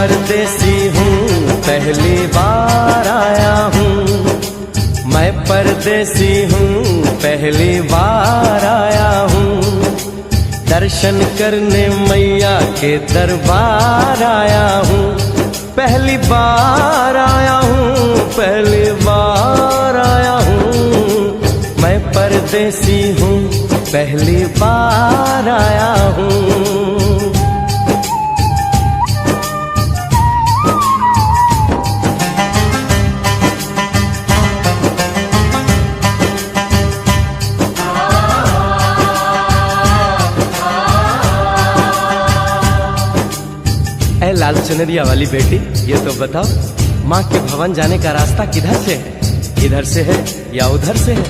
परदेसी हूँ, पहली बार आया हूँ। मैं परदेसी हूँ, पहली बार आया हूँ। दर्शन करने मैया के दरबार आया हूँ। पहली बार आया हूँ, पहली बार आया हूँ। मैं परदेसी हूँ, पहली बार आया हूँ। लाल चुनरिया वाली बेटी, ये तो बताओ, माँ के भवन जाने का रास्ता किधर से है? इधर से है या उधर से है?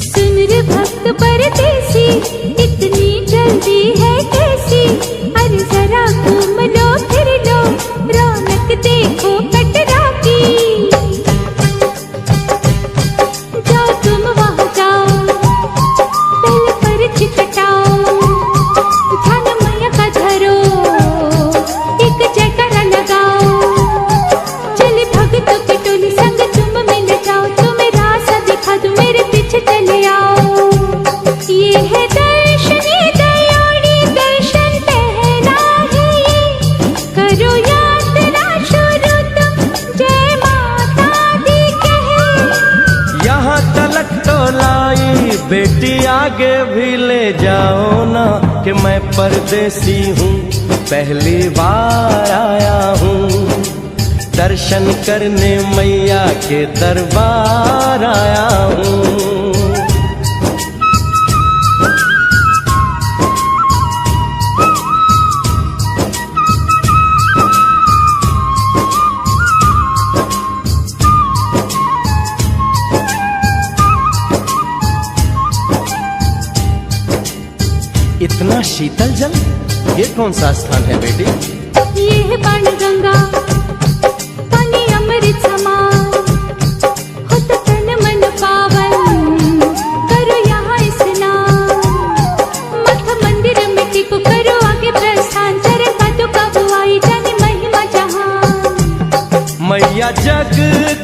सुन रे भक्त परदेसी, इतनी जल्दी है कैसी? अरे जरा घूम लो फिर लो, रौनक देखो कटरा की। जाओ तुम वहाँ जाओ, पहले पर्ची कटाओ, ध्यान मैया का धरो, जयकारा लगाओ। चले भक्तों की टोली संग तुम मिल जाओ, तुम्हें रास्ता दिखा दूं, मेरे पीछे चले आओ। ये है दर्शनी दयाड़ी, दर्शन पहला है ये, करो यात्रा शुरू तुम, जय माता दी कहे। यहाँ तलक तो लाई बेटी, आगे भी ले जाओ ना, कि मैं परदेसी हूँ, पहली बार आया हूँ। दर्शन करने मैया के दरबार आया हूँ। इतना शीतल जल, ये कौन सा स्थान है बेटी? ये है बाण गंगा, पानी अमृत समान, होता तन मन पावन, करो यहाँ स्नान। मठ मंदिर में टिको, करो आगे प्रस्थान, चरण पादों का बुआई, जाने महिमा जहान। मैया जग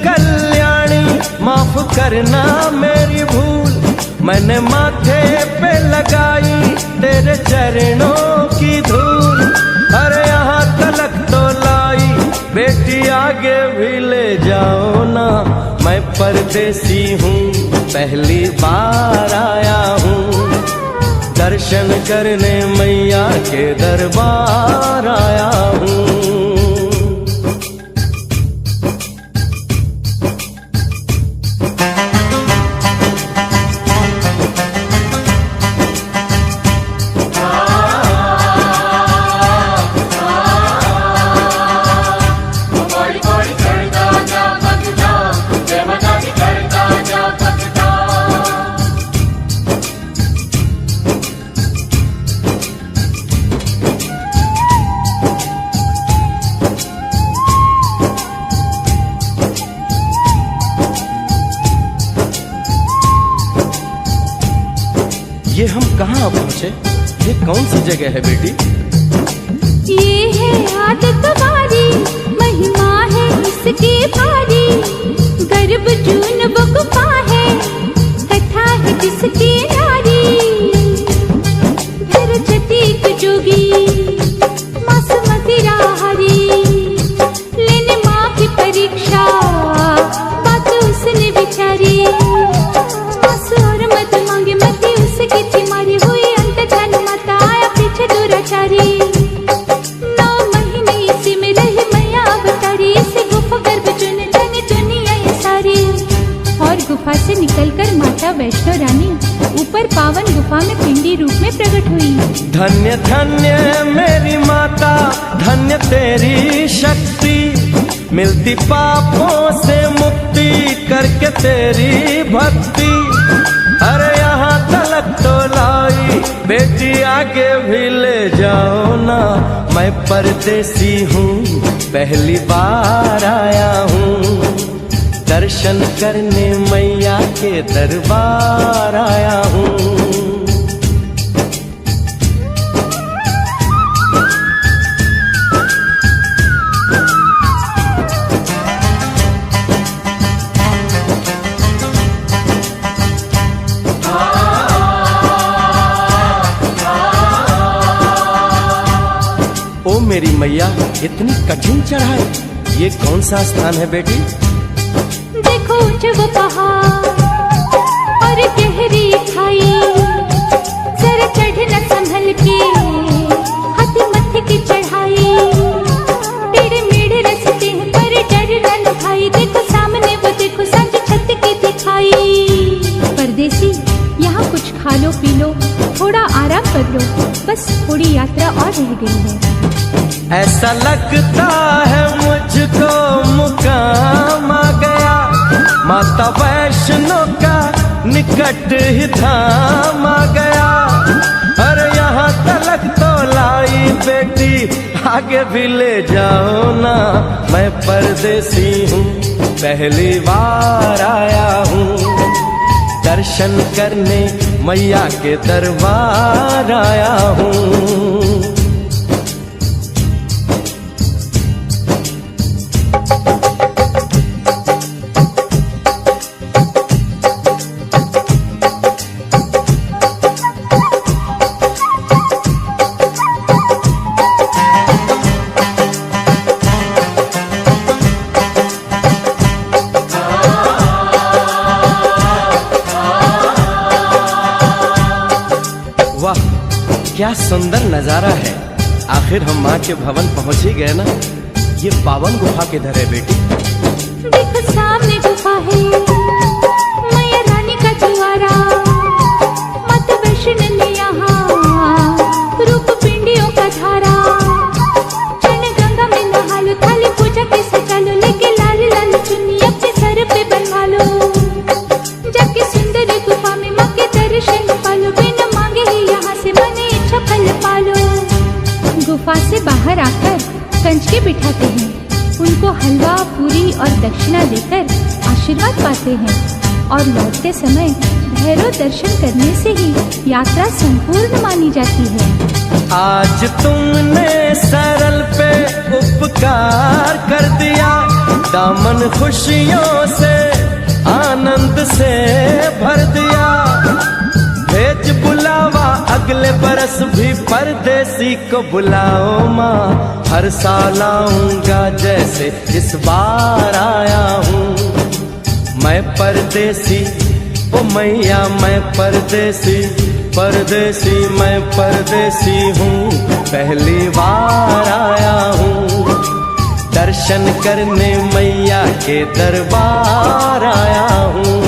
कल्याणी, माफ करना मेरी भूल, मैंने माथे पे लगाई तेरे चरणों की धूल। अरे यहाँ तलक तो लाई बेटी, आगे भी ले जाओ ना, मैं परदेसी हूँ, पहली बार आया हूँ। दर्शन करने मैया के दरबार आया हूँ। ये हम कहाँ पहुँचे? ये कौन सी जगह है बेटी? ये है आदत बारी, महिमा है इसकी भारी, गर्भ जून वो गुफा है, कथा है जिसकी नारी। फिर जतीक जोगी मासुमती राहरी, लेने माँ की परीक्षा, बात उसने बिचारी। मासु और मत मांगे मती उसकी थी मारी, हुई अंत जान माता, आया पीछे दुराचारी। 9 महीने इसी में रही मैया अवतारी, इसी गुफा गर्भ चुन जाने दुनिया ये सारी। और गुफा से निकलकर माता वैष्णो रानी ऊपर पावन गुफा में पिंडी रूप में प्रकट हुई। धन्य धन्य मेरी माता, धन्य तेरी शक्ति, मिलती पापों से मुक्ति करके तेरी भक्ति। अरे यहाँ तलक तो लाई बेटी, आगे भी ले जाओ ना, मैं परदेसी हूँ, पहली बार आया हूँ। दर्शन करने मैया के दरबार आया हूँ। मेरी मैया इतनी कठिन चढ़ाई, ये कौन सा स्थान है बेटी? देखो जब पहाड़ और गहरी खाई, जरा चढ़ना संभल के, हाथी मत्थे की चढ़ाई। टेढ़े मेढ़े रास्ते हैं पर डरना न भाई, देखो सामने वो देखो सांझ छत की दिखाई। परदेसी यहाँ कुछ खा लो पी लो, थोड़ा आराम कर लो, बस थोड़ी यात्रा और रह गई है। ऐसा लगता है मुझको मुकाम आ गया, माता वैष्णो का निकट ही धाम आ गया। अरे यहाँ तलक तो लाई बेटी, आगे भी ले जाओ ना, मैं परदेसी हूँ पहली बार आया हूँ, दर्शन करने मैया के दरबार आया हूँ। वाह क्या सुंदर नजारा है। आखिर हम माँ के भवन पहुंच ही गए ना। ये पावन गुफा किधर है बेटी? देखो सामने गुफा है, मैया रानी का द्वारा, माता वैष्णो ने यहाँ रूप पिंडियों का धारा। चरण गंगा में नहा लो, थाली पूजा के सजा लो, लेके लाल लाल चुन्नी अपने सर पे बनवा लो। जाके सुंदर गुफा में माँ के दर्शन पालो, बिना मांगे ही यहाँ से मन इच्छा फल पालो। गुफा से बाहर आकर कंच के बिठाते हैं, उनको हलवा पूरी और दक्षिणा देकर आशीर्वाद पाते हैं, और लौटते समय भैरव दर्शन करने से ही यात्रा संपूर्ण मानी जाती है। आज तुमने सरल पे उपकार कर दिया, दामन खुशियों से आनंद से भर दिया। भेज बुलावा अगले बरस भी परदेसी को बुलाओ माँ, हर साल आऊंगा जैसे इस बार आया हूँ। मैं परदेसी ओ मैया मैं परदेसी, परदेसी मैं परदेसी हूँ पहली बार आया हूँ, दर्शन करने मैया के दरबार आया हूँ।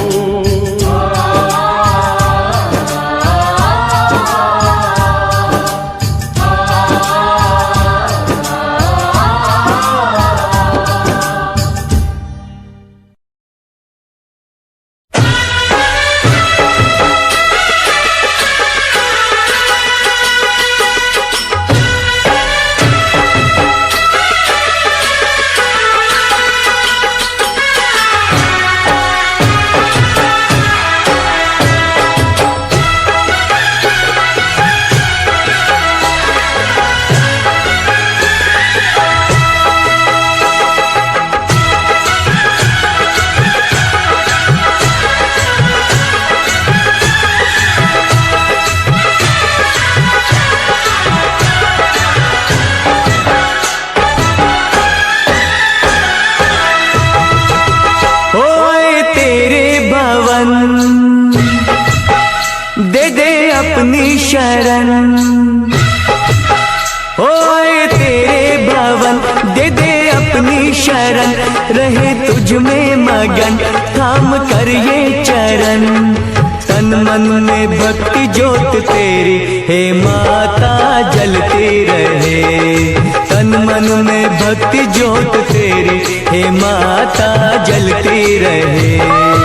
अपनी शरण, ओए तेरे भवन दे दे अपनी शरण, रहे तुझ में मगन थाम कर ये चरण। तन मन में भक्ति ज्योत तेरी हे माता जलती रहे, तन मन में भक्ति ज्योत तेरी हे माता जलती रहे।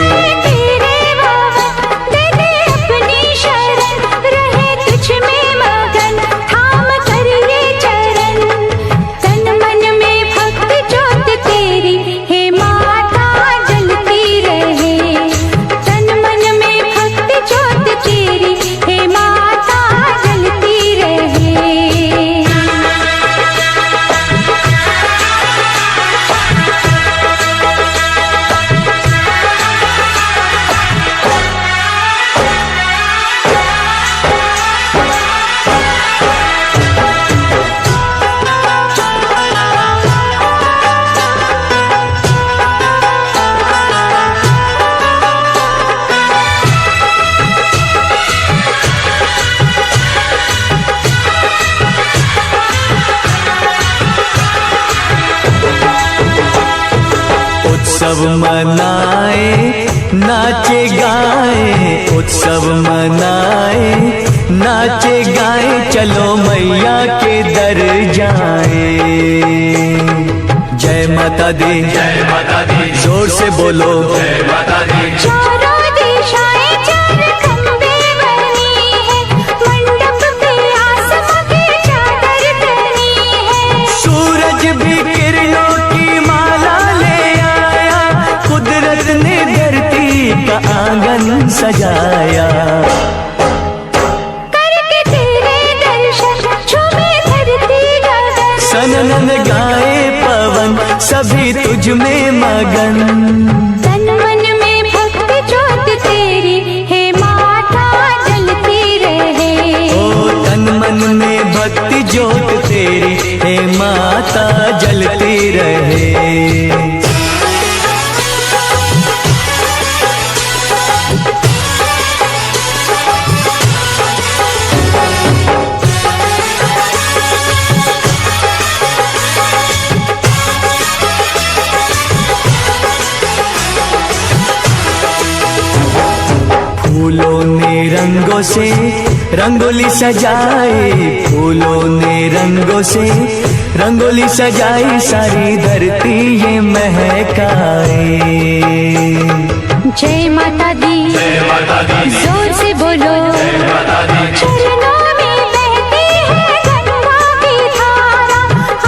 उत्सव मनाए नाचे गाए, उत्सव मनाए नाचे गाए, चलो मैया के दर जाए। जय माता दी, जय माता दी, जोर से बोलो जय माता दी। चारों दिशाएं चार खंबे बनी है, मंडप पे आसमां की चादर तनी है। सूरज भी किरणों की माला ले आया, कुदरत ने धरती का आंगन सजाया। करके तेरे दर्शन झूमे धरती गगन, सनन गाए पवन सभी तुझ में मगन। तन मन में भक्ति ज्योत तेरी है माता जलती रहे। ओ तन मन में भक्ति ज्योत तेरी हे माता जलती रहे। फूलों ने रंगों से रंगोली सजाई, फूलों ने रंगों से रंगोली सजाई, सारी धरती ये महकाए। जय माता दी, जय माता दी, जोर से बोलो जय माता दी। चरणों में बहती है गंगा की धारा,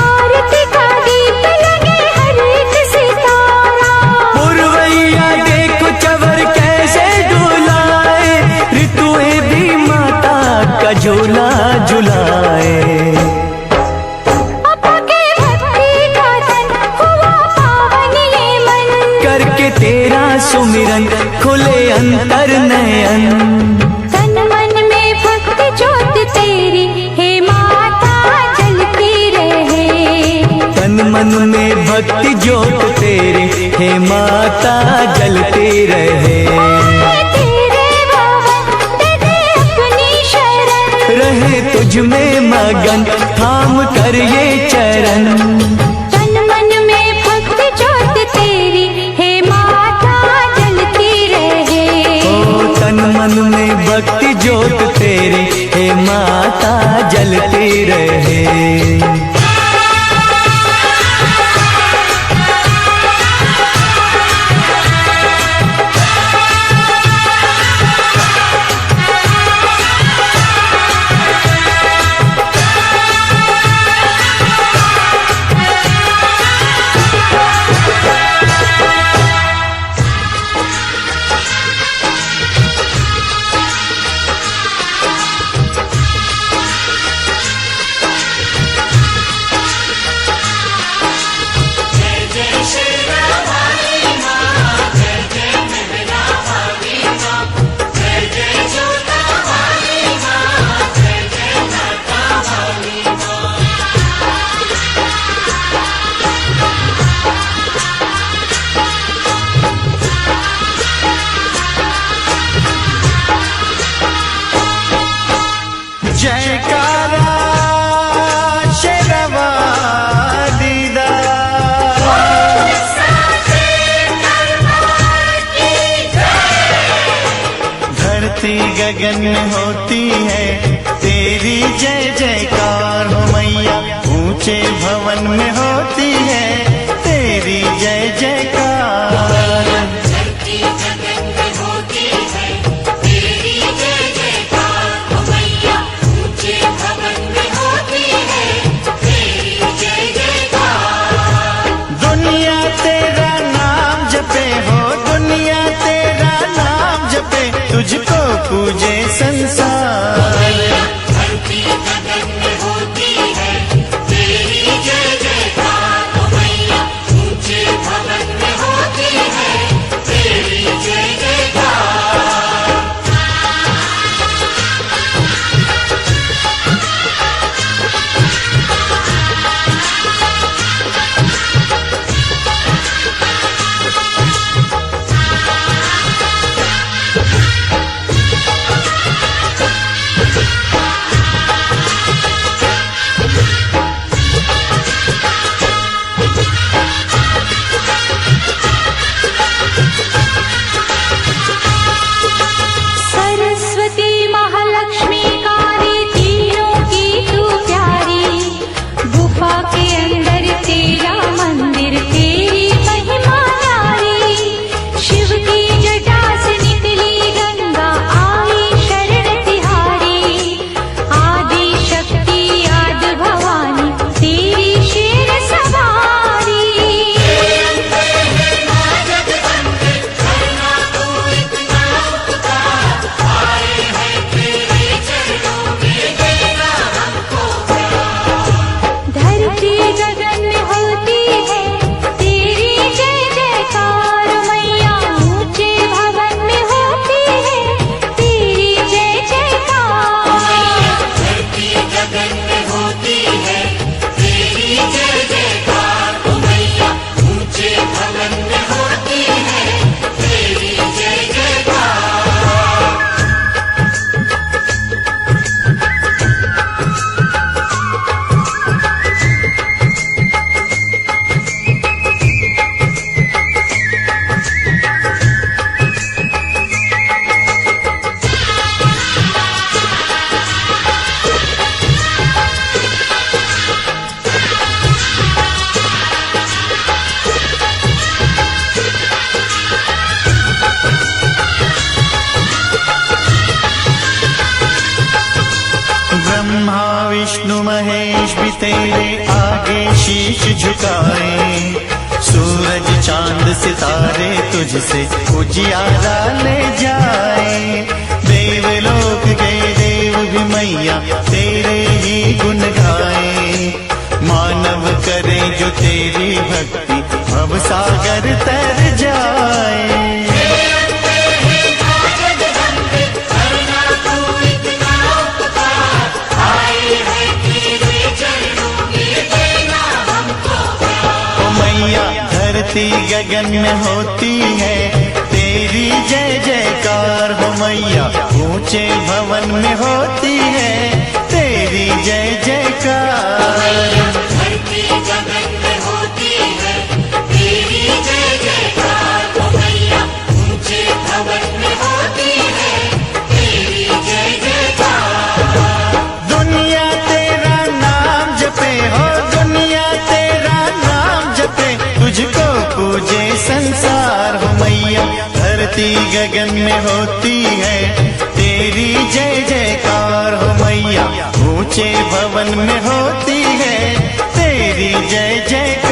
आरती का दीप लगे हर एक सितारा। पुरवैया देखो चवर कैसे डुलाए, ऋतुएं भी माता का झूला झुलाए। करके तेरा सुमिरन खुले अंतर नयन। तन मन में भक्ति ज्योत तेरी हे माता जलती रहे। तन मन में भक्ति ज्योत तेरी हे माता जलती रहे। तेरे भवन दे दे अपनी शरण, रहे तुझ में मगन थाम कर ये चरण। तन मन में भक्ति ज्योत तेरी हे माता जलती रहे। ओ तन मन में भक्ति ज्योत तेरी हे माता जलती रहे। जयकारा शेरवा दीदा, धरती गगन में होती है तेरी जय जयकार हो मैया, ऊंचे भवन में होती है तेरी जय जयकार। दुनिया तेरा नाम जपे हो, दुनिया तेरा नाम जपे, तुझको पूजे संसार। सितारे तुझसे उजियारा ले जाए। देवलोक गए देव भी मैया तेरे ही गुण गाए। मानव करे जो तेरी भक्ति भव सागर तर जाए। धरती गगन में होती है तेरी जय जयकार हो मैया। ऊंचे भवन में होती है तेरी जय जयकार। धरती गगन में होती है तेरी जय जयकार हो मैया। ऊंचे भवन में होती है तेरी जय जयकार। दुनिया तेरा नाम जपे हो, दुनिया तेरा नाम जपे, तुझको पूजे संसार हो मैया। धरती गगन में होती है तेरी जय जयकार हो मैया। ऊंचे भवन में होती है तेरी जय जयकार।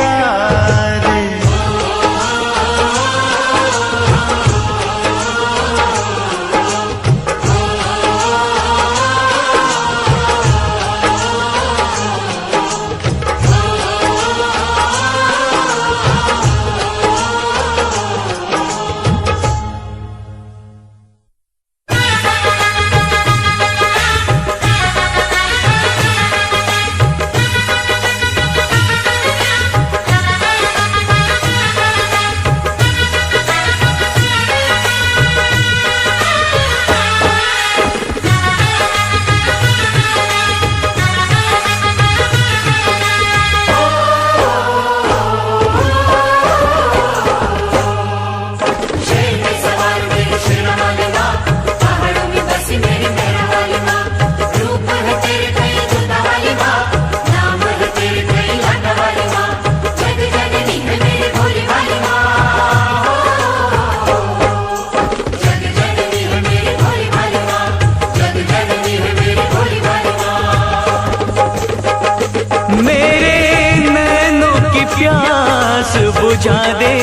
बुझा दे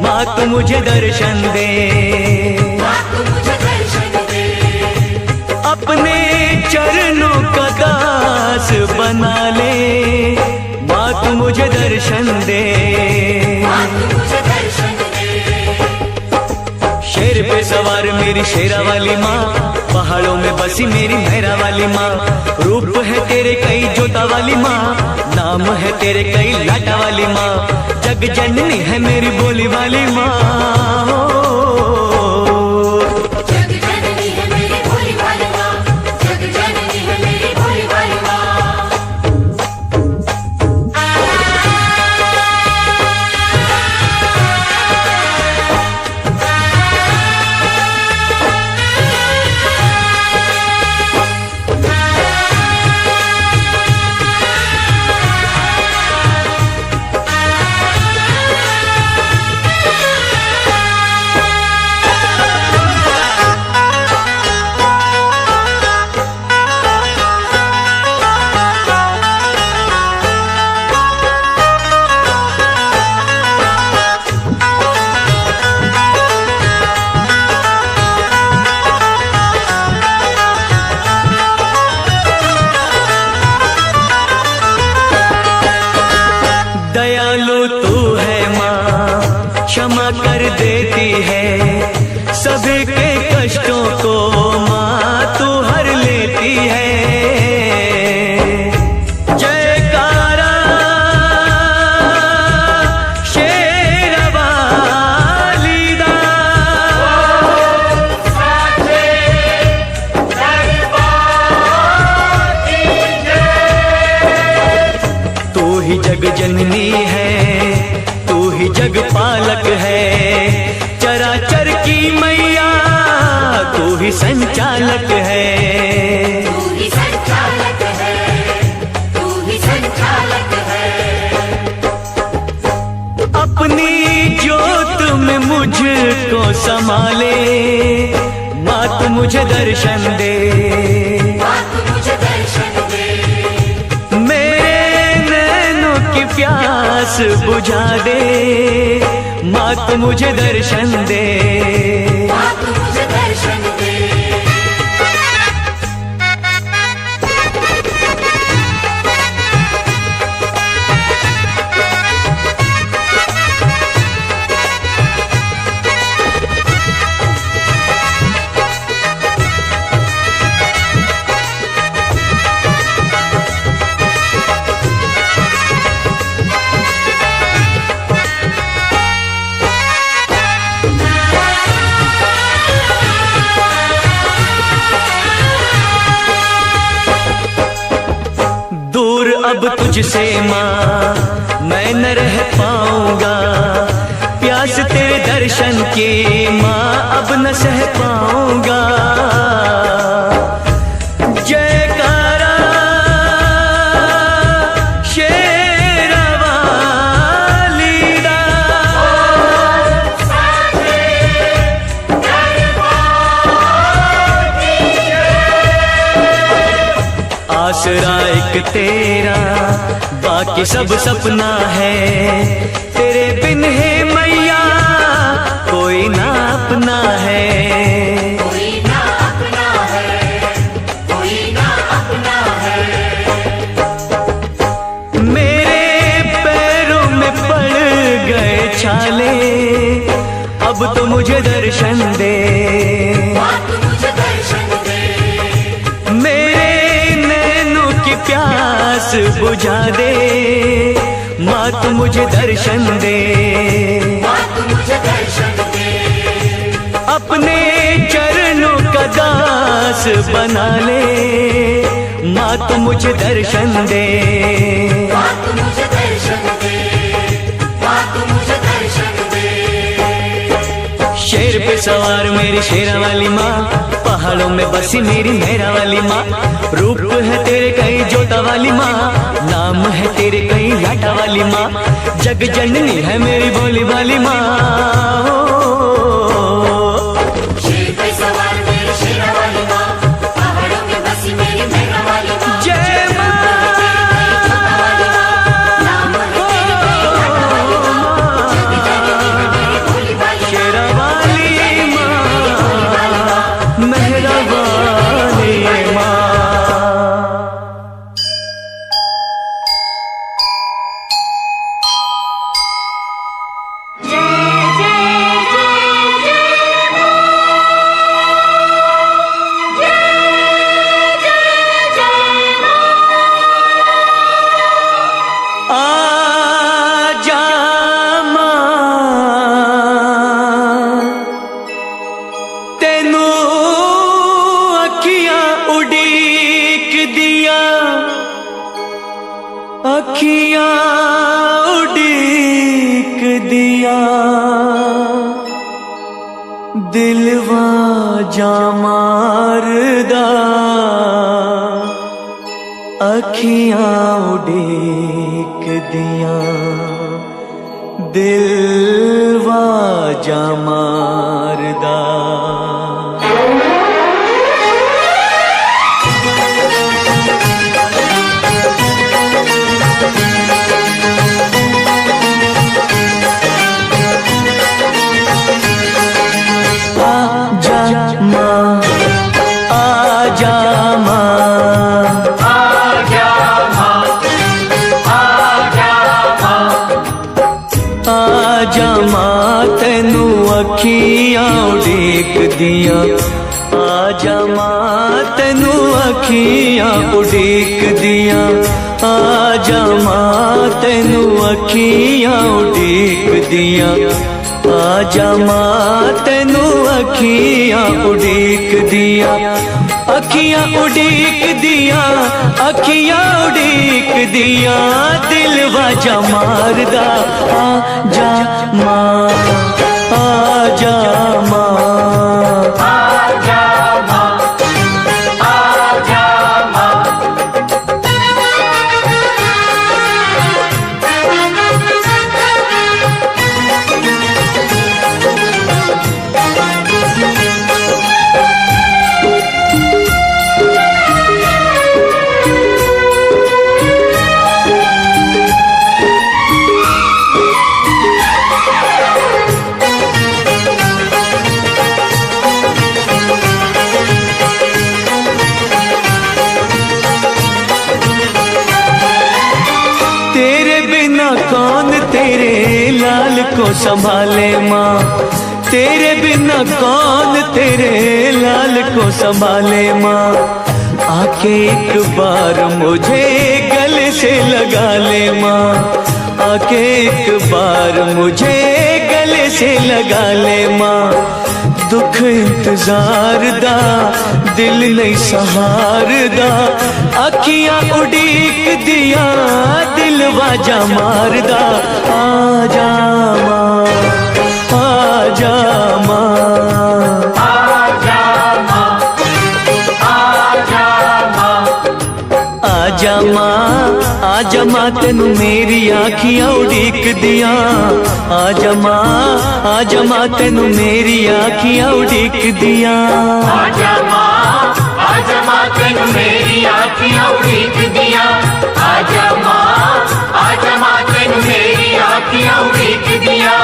माँ तू मुझे दर्शन दे। अपने चरणों का दास बना ले माँ तू मुझे दर्शन दे। शेर पे सवार मेरी शेरा वाली माँ, पहाड़ों में बसी मेरी मेहरा वाली माँ। रूप है तेरे कई जोता वाली माँ, नाम है तेरे कई लाटा वाली माँ। जग जननी है मेरी बोली वाली माँ। जग जननी है मेरी भोली वाली माँ, जग जननी है मेरी भोली वाली माँ। दयालु तू है माँ, क्षमा कर देती है सभी के कष्टों को माँ तू हर लेती है। जयकारा शेरवाली दा, तू ही जग जननी है, तू ही जग पालक है। चराचर की मैया तू ही संचालक है। तू ही संचालक है, तू ही संचालक है। अपनी जोत में मुझको संभाले माँ तू मुझे दर्शन दे। माँ तू मुझे दर्शन दे। मेरे नैनों की प्यास बुझा दे, माँ तू मुझे दर्शन दे। माँ तू मुझे दर्शन दे। दूर अब तुझसे माँ मैं न रह पाऊंगा, प्यास तेरे दर्शन की माँ अब न सह पाऊंगा। जयकारा शेरवाली दा, आसरा एक तेरा बाकी सब सपना है, तेरे बिन है मैया कोई ना अपना है। कोई ना अपना है, कोई ना अपना है। मेरे पैरों में पड़ गए छाले, अब तो मुझे दर्शन दे। माँ तू मुझे दर्शन दे। मेरे नैनों की प्यास बुझा दे, माँ तू मुझे दर्शन दे। माँ तू मुझे दर्शन दे। अपने चरणों का दास बना ले, माँ तू मुझे दर्शन दे। माँ तू मुझे दर्शन दे। माँ तू मुझे दर्शन दे। शेर पे सवार मेरी शेरा वाली माँ, पहाड़ों में बसी मेरी मेरा वाली माँ। रूप है तेरे कई जोता वाली माँ, नाम है तेरे कई लाटा वाली माँ। जग जननी है मेरी भोली वाली माँ। शेर पे सवार मेरी शेरा वाली माँ, पहाड़ों में बसी मेरी मेरा वाली माँ। जय माँ। नाम है तेरे कई लाटा वाली माँ। जग जननी है मेरी भोली वाली माँ। शेरा वाली माँ, मेहरा वाली माँ। आजा मां, तेनू अखियां उड़ीक दिया, अखियां उड़ीक दिया। दिलवा जा मारदा, अखियां उड़ीक दिया। दिलवा जा मारदा। आजा माँ, आजा माँ, आजा माँ तेनू अखियां उड़ीक दिया। आजा माँ तेनू अखियां उड़ीक दिया। आजा माँ तेनू अखियां उड़ीक दिया। आजा माँ तेनू अखियां उड़ीक दिया। अखियां उड़ीक दिया, अखियां उड़ीक दिया। दिलवा जा मारदा, आजा माँ, आजा माँ, आजा माँ, आजा माँ। को संभाले माँ, तेरे बिना कौन तेरे लाल को संभाले माँ। आके एक बार मुझे गले से लगा ले माँ, आके एक बार मुझे गले से लगा ले माँ। दुख इंतजार दा दिल नहीं सहार दा, अखियां उड़ीक दिया दिल वाजा मार दा। आजा माँ, आजा माँ, आजा माँ, आजा माँ तेनू मेरी आखियां उड़ीक दिया। आजा माँ, आजा माँ तेनू मेरी आखियां उड़ीक दिया। आजा माँ तेनू मेरी आँखियाँ उड़ीक दिया। आजा माँ तेनू मेरी आँखियाँ उड़ीक दिया।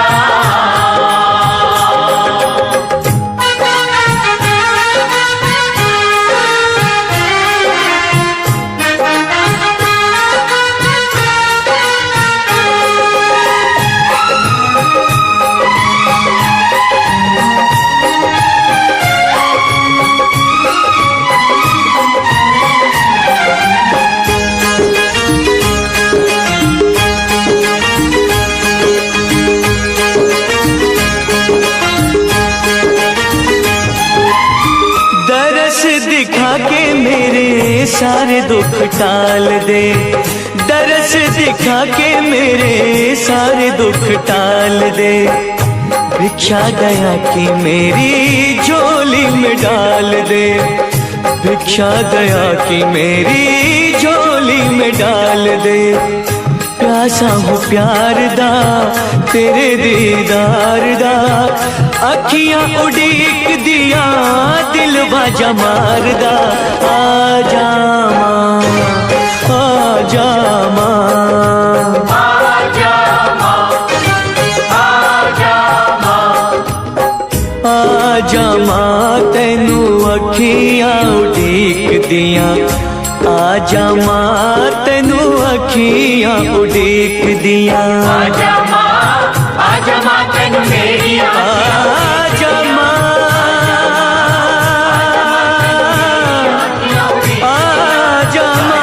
दिखा के मेरे सारे दुख टाल दे, दरस दिखा के मेरे सारे दुख टाल दे। भिक्षा दया की मेरी झोली में डाल दे, भिक्षा दया की मेरी झोली में डाल दे। प्यासा हूँ प्यार दा तेरे दीदार दा, अखियां उड़ीक दिया दिल बाजा मार दा। आजा माँ, आजा माँ, आजा माँ, आजा माँ, आजा माँ तेनू अखियां उड़ीक दिया। आजा माँ तेनू अखियां उड़ीक दिया। आजा माँ तेनू मेरी आजा माँ, आजा माँ, आजा माँ।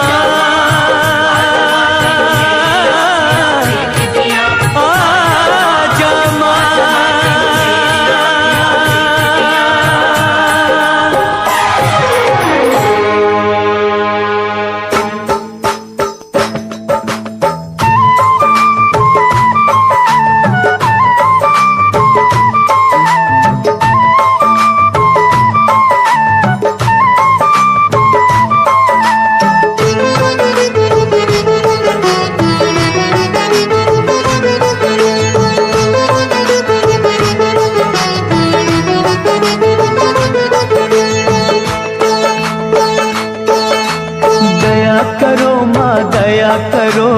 दया करो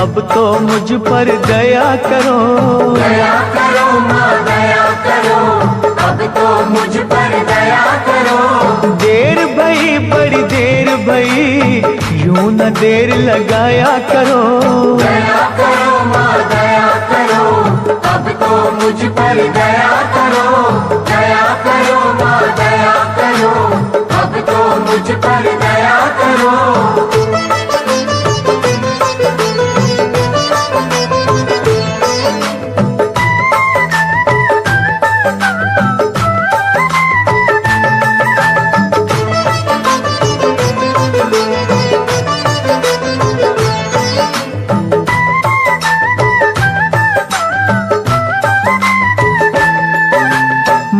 अब तो मुझ पर दया करो। दया करो माँ दया करो, अब तो मुझ पर दया करो। देर भई बड़ी देर भई, यूं न देर लगाया करो। दया करो माँ दया करो, अब तो मुझ पर दया करो। दया करो माँ दया करो, अब तो मुझ पर दया करो।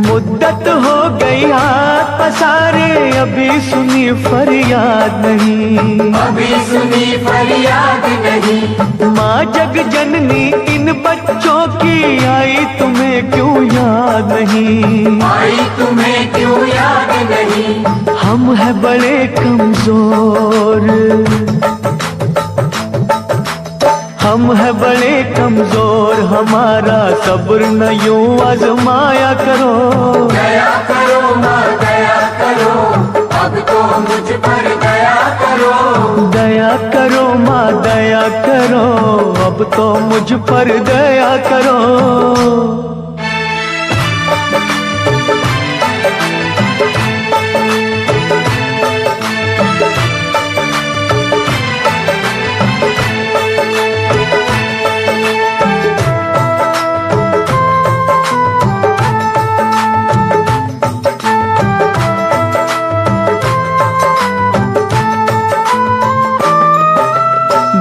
मुद्दत हो गई हाथ पसारे, अभी सुनी फरियाद नहीं। अभी सुनी फरियाद नहीं। माँ जग जननी इन बच्चों की आई तुम्हें क्यों याद नहीं। आई तुम्हें क्यों याद नहीं। हम हैं बड़े कमजोर, हम हैं बड़े कमजोर, हमारा सब्र न यूं आजमाया करो। दया करो माँ दया करो, अब तो मुझ पर दया करो। दया करो माँ दया करो, अब अब तो मुझ पर दया करो।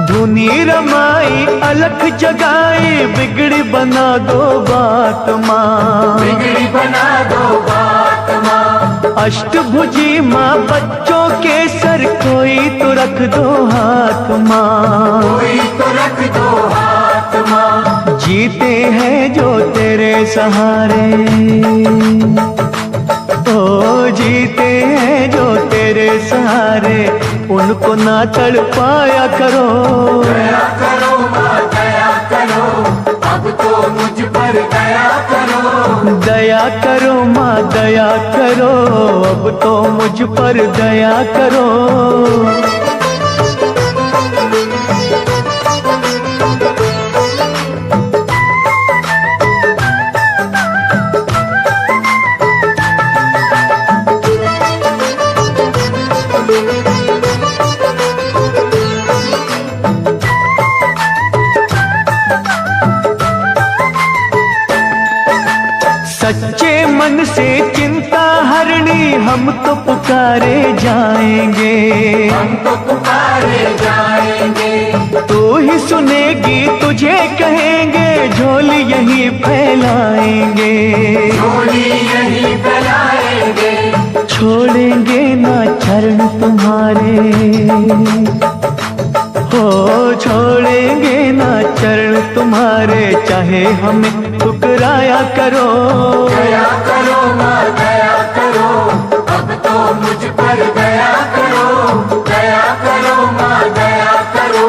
धुनी रमाई अलख जगाई बिगड़ी बना दो बात माँ, बिगड़ी बना दो बात माँ। अष्टभुजी माँ बच्चों के सर कोई तो रख दो हाथ माँ, कोई तो रख दो हाथ माँ। जीते हैं जो तेरे सहारे, ओ जीते हैं जो तेरे सहारे, उनको ना तड़पाया करो। दया करो माँ दया करो, अब तो मुझ पर दया करो। दया करो माँ दया करो, अब तो मुझ पर दया करो। सच्चे मन से चिंता हरणी हम तो पुकारे जाएंगे, हम तो पुकारे जाएंगे। तू ही सुनेगी तुझे कहेंगे, झोली यही फैलाएंगे, झोली यही फैलाएंगे। छोड़ेंगे ना चरण तुम्हारे, हो छोड़ेंगे ना चरण तुम्हारे, चाहे हमें ठुकराया करो। दया करो माँ दया करो, अब तो मुझ पर दया करो। दया करो माँ दया करो,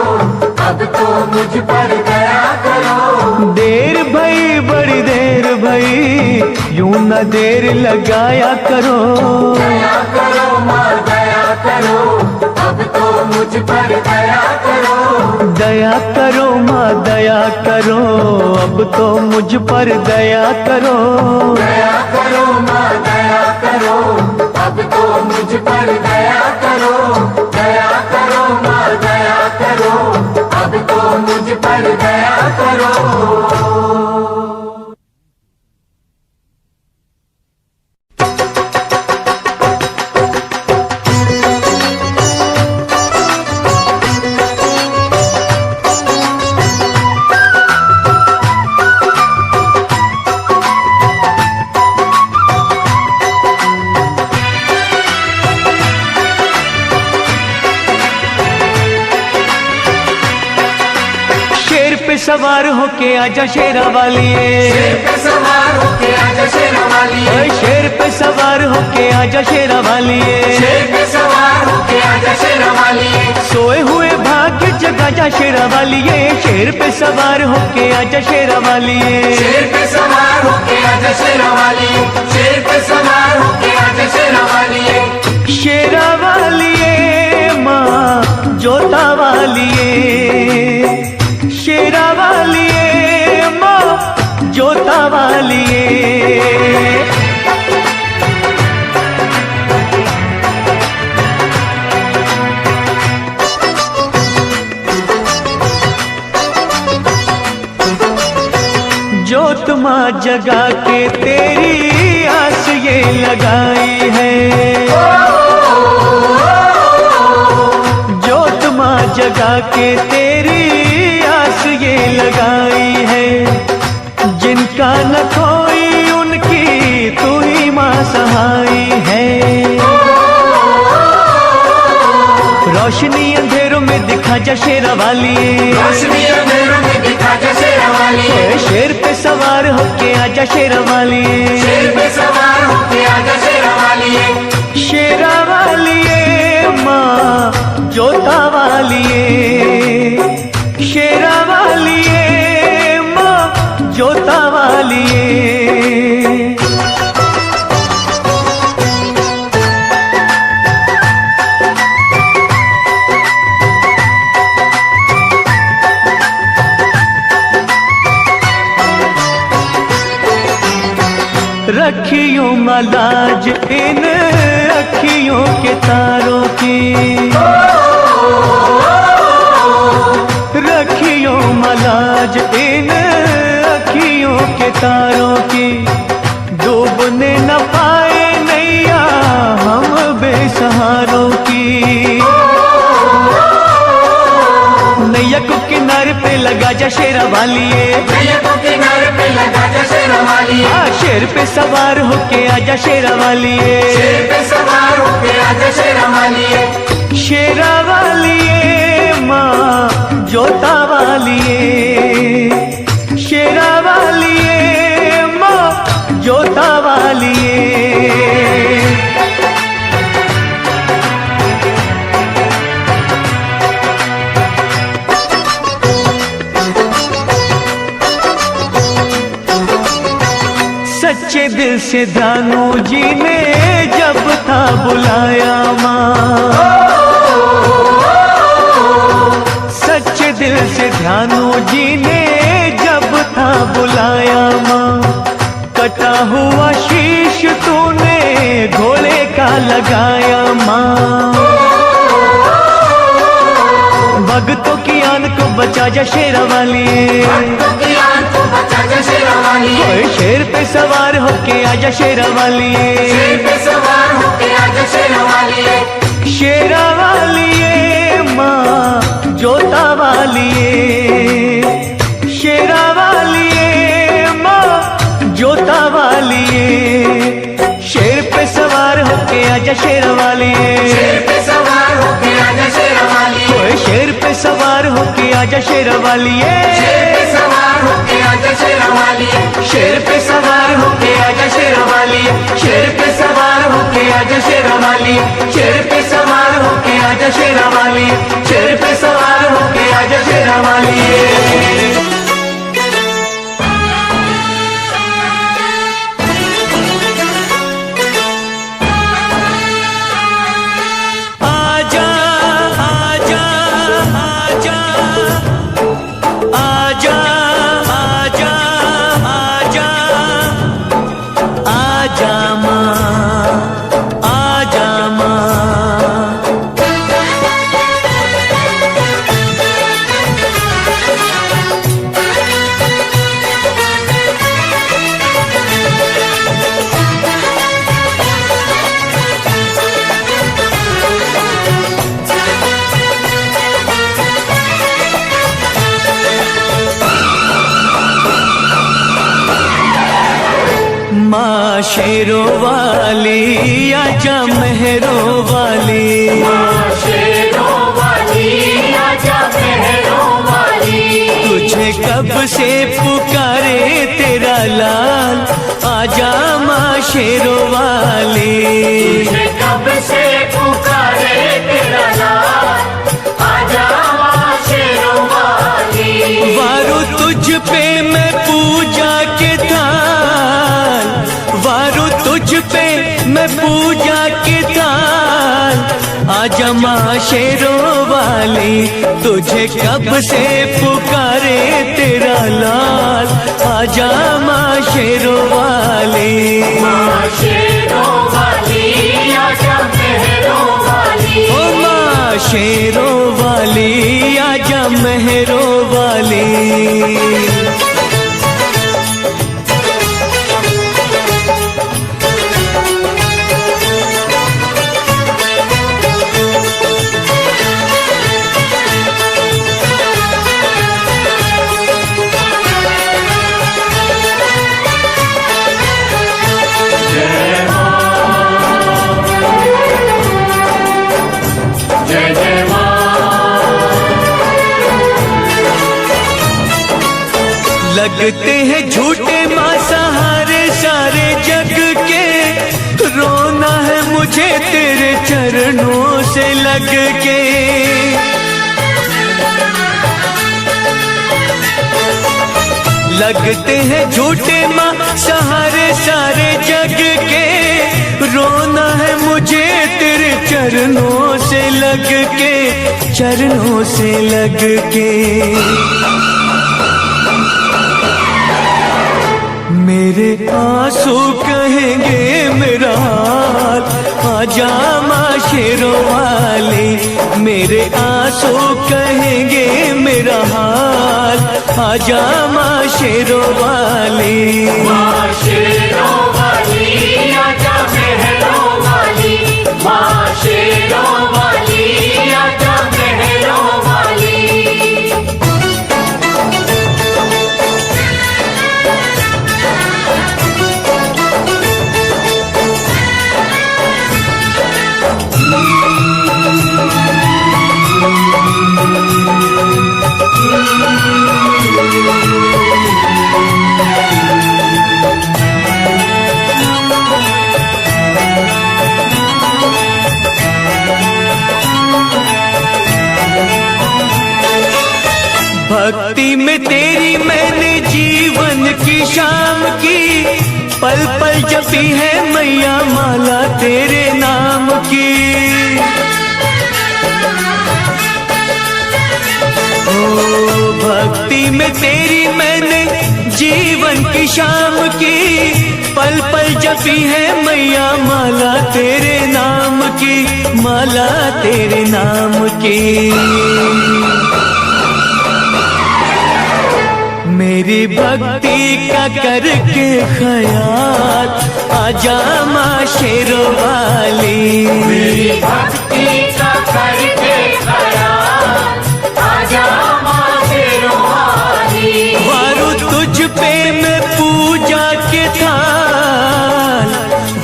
अब तो मुझ पर दया करो। देर भई बड़ी देर भई, यूं न देर लगाया करो। दया करो माँ दया करो, अब तो मुझ पर दया करो। दया करो माँ दया करो, अब तो मुझ पर दया करो। दया करो माँ दया करो, अब तो मुझ पर दया करो। दया करो माँ दया करो, अब तो मुझ पर दया करो। सवार होके आजा शेरा वालिए, शेर पे सवार होके आजा शेरा वालिए। ओए शेर पे सवार होके आजा शेरा वालिए, शेर पे सवार होके आजा शेरा वालिए। सोए हुए भाग्य जगा जा शेरा वालिए, शेर पे सवार होके आजा शेरा वालिए। शेर पे सवार होके आजा शेरा वालिए, शेर पे सवार होके आजा शेरा वालिए। शेरा वालिए माँ जोता वालिए, शेरा वालिए माँ जोता वालिए। जोत माँ जगा के तेरी आस ये लगाई है, जोत माँ जगा के तेरी आस ये लगाई है। जिनका न कोई उनकी तू ही माँ सहाई है। रोशनी अंधेरों में दिखा जा शेरा वालिए, रोशनी अंधेरों में दिखा जा शेरा वालिए। शेर पे सवार होके आजा शेरा वालिए, शेर पे सवार होके आजा शेरा वालिए। शेरा वालिए माँ जोता वालिए, शेरा वालिए माँ जोता वालिए। रखियो मलाज इन अखियों के तारों की, रखियो मलाज इन अखियों के तारों की। डूबने न पाए नैया हम बेसहारों की, नैया को किनारे पे लगा जा शेरा वालिए, नैया को किनारे पे लगा जा शेरा वालिए, शेर पे सवार होके आजा शेरा वालिए, शेर पे सवार होके आजा शेरा वालिए, शेरा वालिए माँ जोता वालिए, शेरा वालिए माँ जोता वालिए। सच्चे दिल से दानू जी ने जब था बुलाया माँ, सच्चे दिल से ध्यानू जी ने जब था बुलाया माँ। कटा हुआ शीश तूने घोड़े का लगाया माँ, भक्तों की आन को बचा जा शेरा वालिए, भक्तों की आन को बचा जा शेरा वालिए, ओए शेर पे सवार होके आजा शेरा वालिए, शेर पे सवार होके आजा शेरा वालिए, शेरा वालिए माँ जोता वालिए, शेरा वालिए माँ जोता वालिए। शेर पे सवार होके आजा शेरा वालिए, शेर पे सवार होके आजा शेरा वालिए, ओए शेर पे सवार होके आजा शेरा वालिए, शेर पे सवार होके आजा शेरा वालिए, शेर पे सवार होके आजा शेरा वालिए, शेर पे सवार होके आजा शेरा वालिए, शेर पे सवार होके आजा शेरा वालिए, शेर पे सवार होके आजा शेरा वालिए। माँ शेरों वाली आजा मेहरों वाली, शेरों वाली आजा मेहरों वाली, तुझे कब से पुकारे तेरा लाल आजा माँ शेरों वाली, तुझे कब से पुकारे तेरा लाल आजा माँ शेरों वाली, वारो तुझ पे मैं पूजा के थाल, वारो तुझ पे मैं पूजा के थाल आजा माँ शेरों वाली, तुझे कब से पुकारे तेरा लाल आजा माँ शेरों वाली, माँ शेरों वाली आजा मेहरों वाली, ओ माँ शेरों वाली आजा मेहरों वाली। जय जय लगते हैं झूठे माँ सहारे सारे जग के, रोना है मुझे तेरे चरणों से लग के, लगते हैं झूठे माँ सहारे सारे जग के, रोना है मुझे तेरे चरणों से लग के, चरणों से लग के। मेरे आंसू कहेंगे मेरा हाल, आजा माँ शेरों वाली। मेरे आंसू कहेंगे मेरा हाल, आजा माँ शेरों वाली। माँ शेरों वाली आजा महरों वाली, माँ शेरों वाली आजा महरों वाली। भक्ति में तेरी मैंने जीवन की शाम की, पल पल जपी है मैया माला तेरे नाम की। ओ भक्ति में तेरी मैंने जीवन की शाम की, पल पल जपी है मैया माला तेरे नाम की, माला तेरे नाम की। मेरी भक्ति का करके ख्याल, आजा माँ शेरों वाली। मेरी भक्ति का करके ख्याल, आजा माँ शेरों वाली। वारू तुझ पे मैं पूजा के थाल,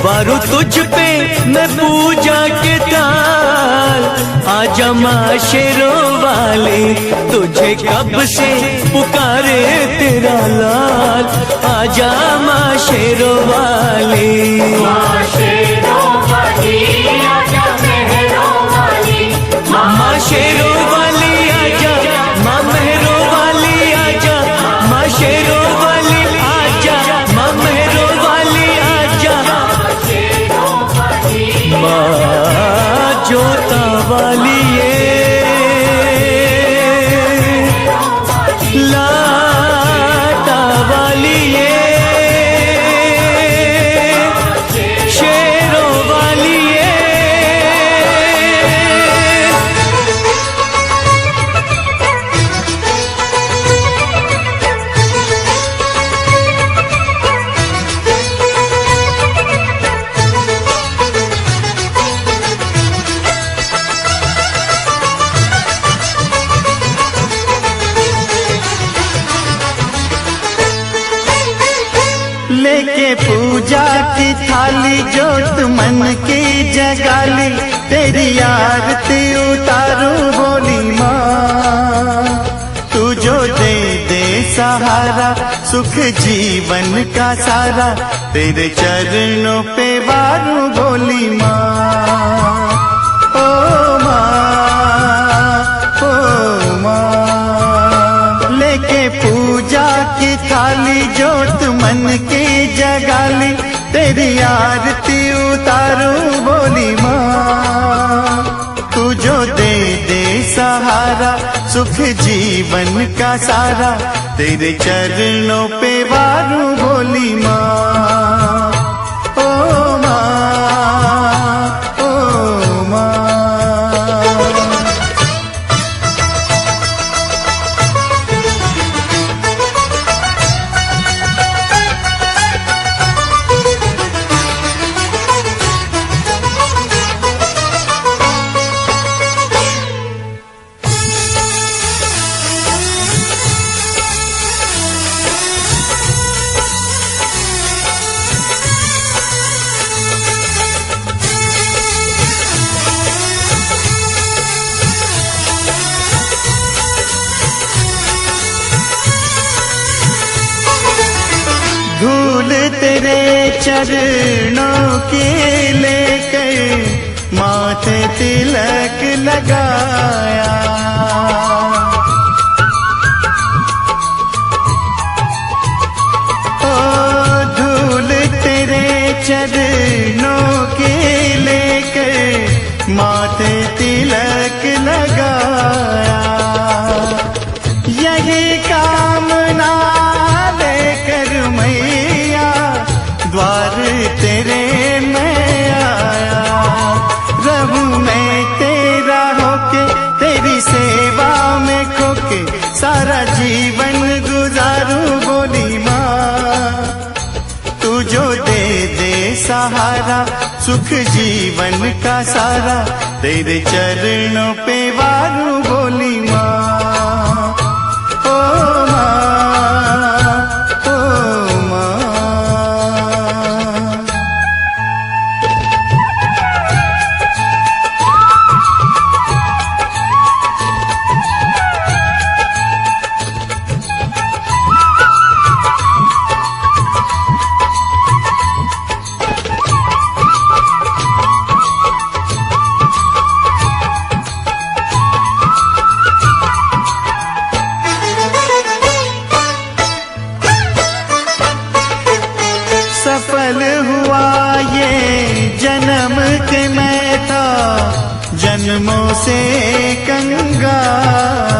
वारू तुझ पे मैं पूजा के थाल, आजा माँ शेरों वाली। तुझे कब से पुकारे तेरा लाल, आजा माँ शेरों वाली। माँ शेरों वाली आजा महरों वाली, माँ शेरों वाली आजा, माँ महरों वाली आजा, माँ शेरों वाली आजा, माँ महरों वाली आजा। माँ जोता वाली ये लाटा वाली ये शेरों वाली ये। लेके पूजा की थाली जोत मन की जगाली, तेरी आरती उतारू बोली माँ। तू जो दे दे सहारा सुख जीवन का सारा, तेरे चरणों पे वारू बोली माँ। ओ माँ, ओ माँ। लेके पूजा की थाली जोत मन की जगाली, तेरी आरती उतारू बोली माँ। तू जो दे दे सहारा सुख जीवन का सारा, तेरे चरणों पे वारू बोली माँ। ओ माँ, ओ माँ। धूल तेरे चरणों के लेकर माथे तिलक लगाया। ओ धूल तेरे चरणों के लेकर माथे तिलक लगाया। यही कामना लेकर मैया सहारा, सुख जीवन का सारा तेरे चरणों पे वारू बोली माँ। ओ माँ, ओ माँ। सफल हुआ ये जन्म के मैं था जन्मों से कंगाल।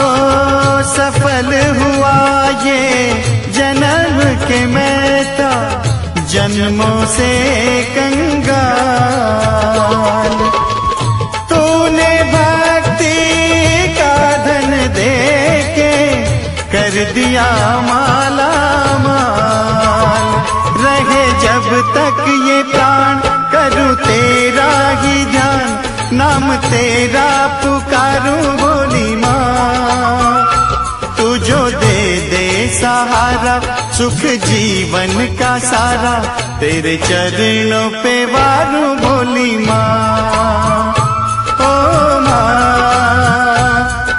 ओ सफल हुआ ये जन्म के मैं था जन्मों से कंगाल। तूने भक्ति का धन दे के कर दिया माला माल। रहे जब तक ये प्राण करूं तेरा ही ध्यान, नाम तेरा पुकारूं बोली माँ। तू जो दे दे सहारा, सुख जीवन का सारा तेरे चरणों पे वारू बोली माँ। ओ माँ,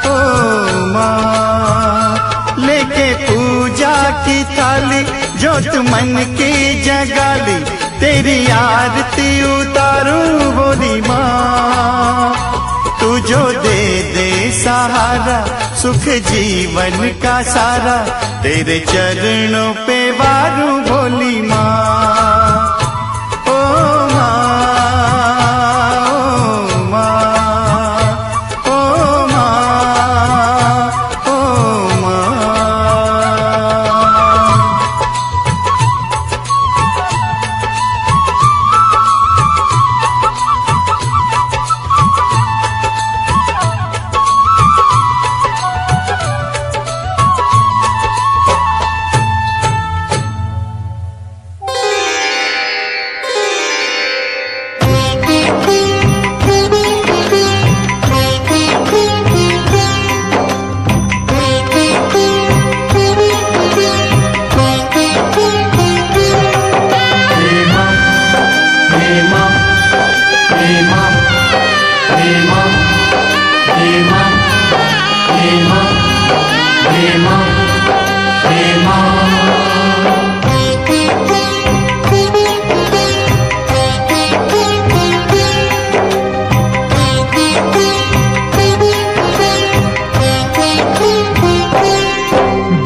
ओ माँ। लेके पूजा की थाली जोत मन की जगाली, तेरी आरती उतारूं बोली माँ। तू जो दे दे सहारा, सुख जीवन का सारा तेरे चरणों पे वारू बोली माँ। ओ माँ, ओ माँ, ओ माँ, ओ माँ।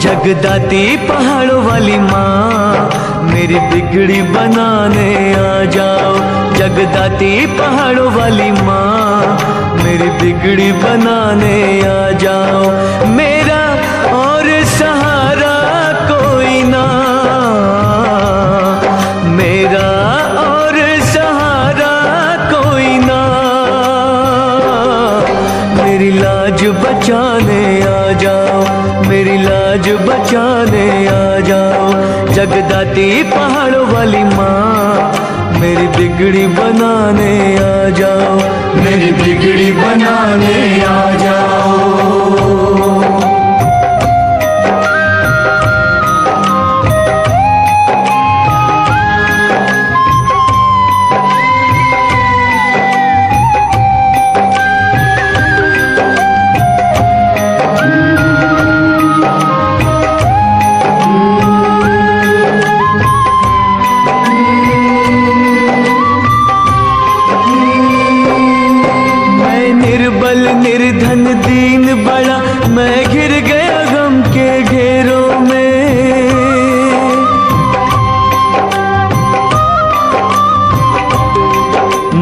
जगदाती पहाड़ों वाली माँ, मेरी बिगड़ी बनाने आ जाओ। जगदाती पहाड़ों वाली माँ, मेरी बिगड़ी बनाने आ जाओ। मेरा और सहारा कोई ना, मेरा और सहारा कोई ना। मेरी लाज बचाने आ जाओ, मेरी लाज बचाने आ जाओ। जगदाती पहाड़ों वाली माँ, मेरी बिगड़ी बनाने आ जाओ, मेरी बिगड़ी बनाने आ जाओ। निर्धन दीन बड़ा, मैं घिर गया गम के घेरों में।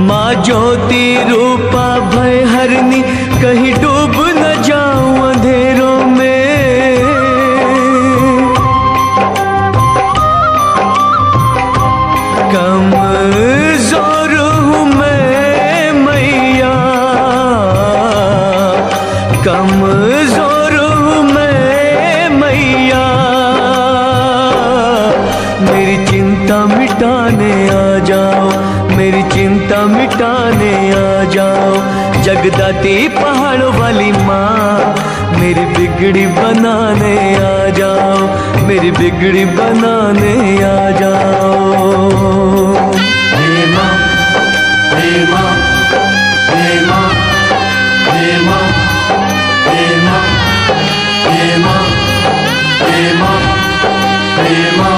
माँ ज्योति रूपा भय हरनी, कहीं डूब न जाऊं अंधेरों में। कमजोर हूँ मैं मैया, कमजोर हूँ मैं चिंता मिटाने आ जाओ, मेरी चिंता मिटाने आ जाओ। जगदाती पहाड़ वाली माँ, मेरी बिगड़ी बनाने आ जाओ, मेरी बिगड़ी बनाने आ जाओ। हे माँ, हे माँ, हे माँ, हे माँ, हे माँ, हे माँ, हे माँ, हे माँ।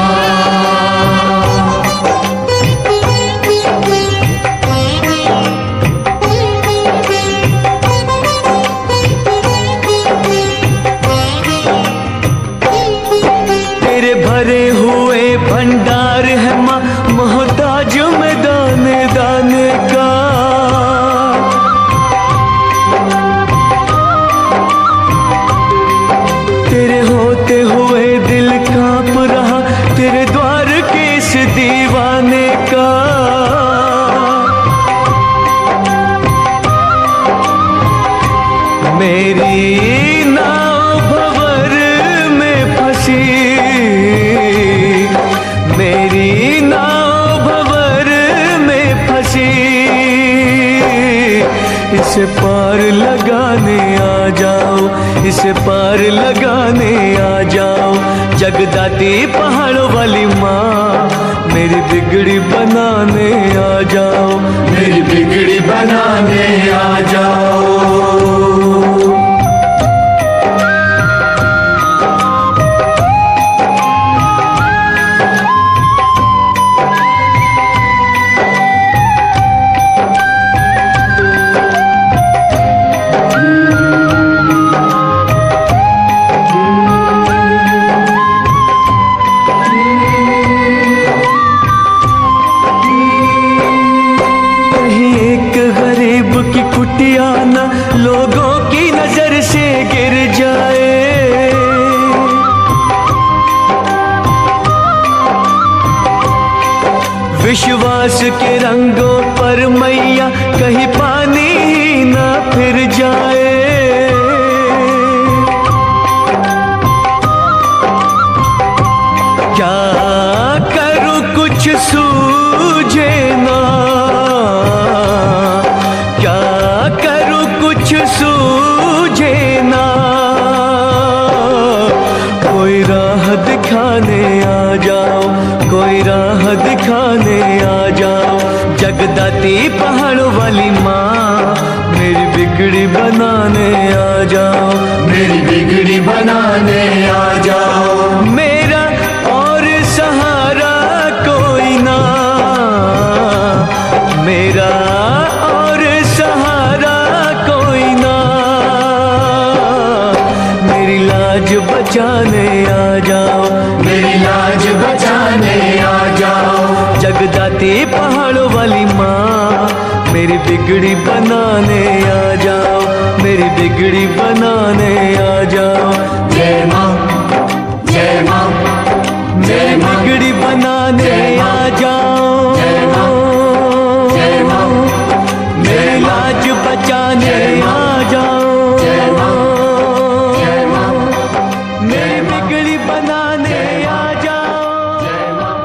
तेरे भरे हुए भंडार है माँ, मोहताज में दाने दाने का। तेरे होते हुए दिल कांप रहा, तेरे द्वार के इस दीवाने का। मेरी नाव भंवर में फंसी, मेरी नाव भंवर में फंसी। इसे पार लगाने आ जाओ, इसे पार लगाने आ जाओ। जगदाती पहाड़ों वाली माँ, मेरी बिगड़ी बनाने आ जाओ, मेरी बिगड़ी बनाने आ जाओ। कुटिया न लोगों की नजर से गिर जाए। विश्वास के रंगों पर मैया कहीं पानी ही न फिर जाए। क्या करूं कुछ सूझे ना, सूझे ना। कोई राह दिखाने आ जाओ, कोई राह दिखाने आ जाओ। जगदाती पहाड़ वाली माँ, मेरी बिगड़ी बनाने आ जाओ, मेरी बिगड़ी बनाने आ जाओ। मेरा और सहारा कोई ना, मेरा और सहारा कोई ना। मेरी लाज बचाने आ जाओ, मेरी लाज बचाने आ जाओ। जगदाती पहाड़ों वाली माँ, मेरी बिगड़ी बनाने आ जाओ, मेरी बिगड़ी बनाने आ जाओ। जय माँ, जय माँ, जय माँ, बिगड़ी बनाने आ जाओ। जय माँ, जय माँ, मेरी लाज बचाने आ जाओ। जय माँ, जय माँ, मेरी बिगड़ी बनाने आ जाओ। जय माँ,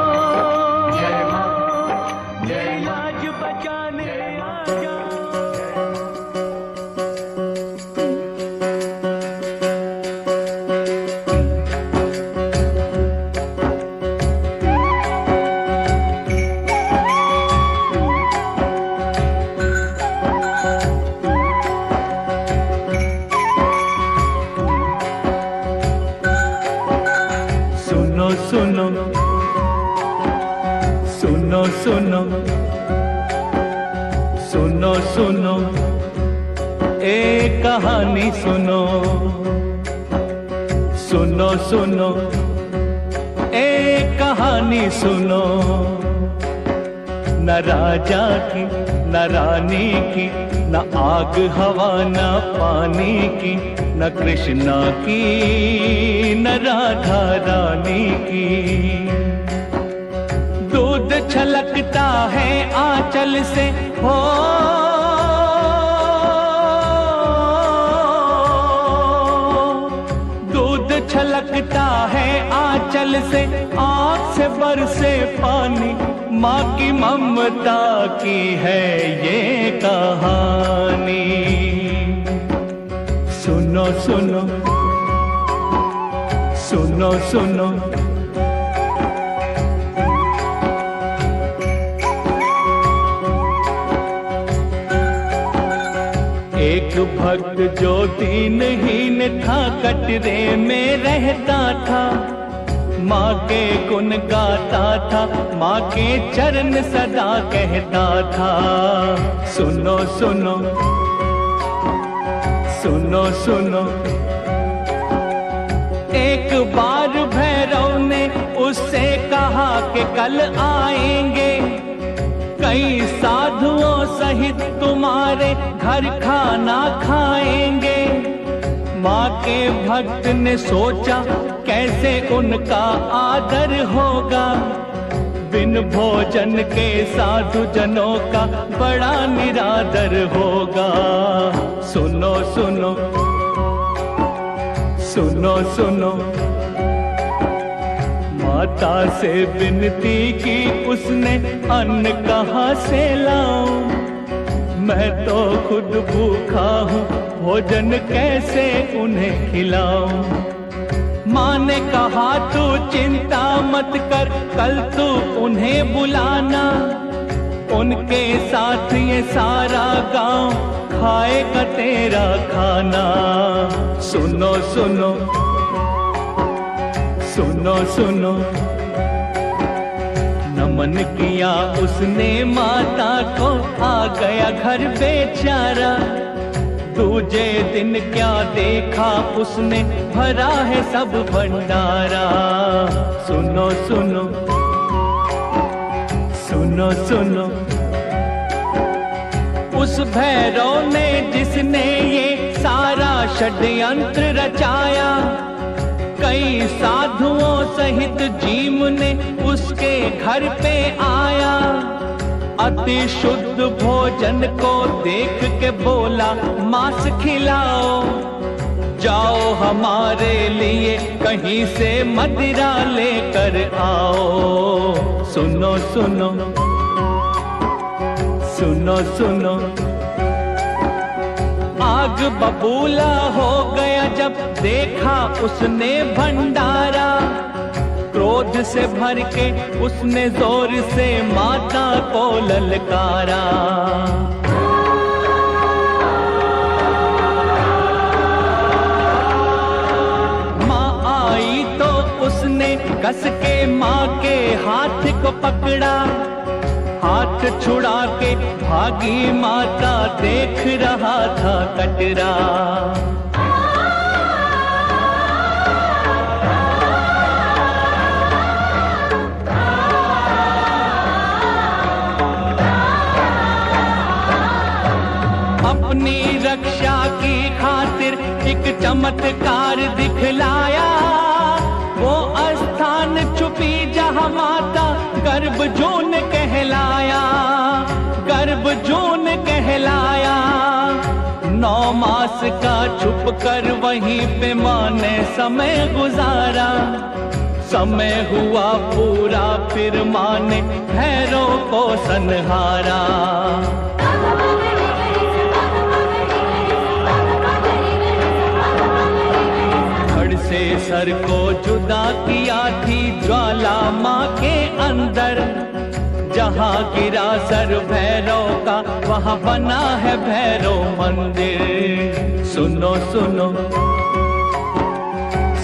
जय माँ, मेरी लाज बचाने आ जाओ। सुनो सुनो सुनो सुनो सुनो सुनो एक कहानी सुनो, सुनो सुनो एक कहानी सुनो। न राजा की न रानी की, न आग हवा न पानी की, न कृष्णा की न राधा रानी की। दूध छलकता है आंचल से हो, दूध छलकता छलकता है आंचल से, आँख से बरसे पानी, माँ की ममता की है ये कहानी। सुनो सुनो सुनो सुनो, एक भक्त जो दीनहीन था, कटरे में रहता था, माँ के गुण गाता था, माँ के चरण सदा कहता था। सुनो सुनो सुनो सुनो, एक बार भैरव ने उससे कहा कि कल आएंगे कई साधुओं सहित तुम्हारे घर खाना खाएंगे। माँ के भक्त ने सोचा कैसे उनका आदर होगा, बिन भोजन के साधु जनों का बड़ा निरादर होगा। सुनो सुनो सुनो सुनो, माता से विनती की उसने, अन्न कहाँ से लाऊं, मैं तो खुद भूखा हूँ, भोजन कैसे उन्हें खिलाऊं। माँ ने कहा तू चिंता मत कर, कल तू उन्हें बुलाना, उनके साथ ये सारा गांव खाएगा तेरा खाना। सुनो सुनो सुनो सुनो, नमन किया उसने माता को, आ गया घर बेचारा। दूजे दिन क्या देखा उसने, भरा है सब भंडारा। सुनो सुनो सुनो सुनो, उस भैरव ने जिसने ये सारा षड्यंत्र रचाया, कई साधुओं सहित जीव ने उसके घर पे आया। अति शुद्ध भोजन को देख के बोला मांस खिलाओ, जाओ हमारे लिए कहीं से मदिरा लेकर आओ। सुनो सुनो सुनो सुनो, आग बबूला हो गया जब देखा उसने भंडारा। क्रोध से भर के उसने जोर से माता को ललकारा। माँ आई तो उसने कस के माँ के हाथ को पकड़ा, हाथ छुड़ा के भागी माता, देख रहा था कटरा। अपनी रक्षा की खातिर एक चमत्कार दिखलाया, वो स्थान छुपी जहाँ माता गर्भजून कहलाया, गर्भजून कहलाया। 9 मास का छुप कर वहीं पे माँ ने समय गुजारा। समय हुआ पूरा फिर माँ ने भैरव को संहारा। धड़ से सर को जुदा किया थी ज्वाला माँ के अंदर, जहाँ गिरा सर भैरव का वहाँ बना है भैरव मंदिर। सुनो सुनो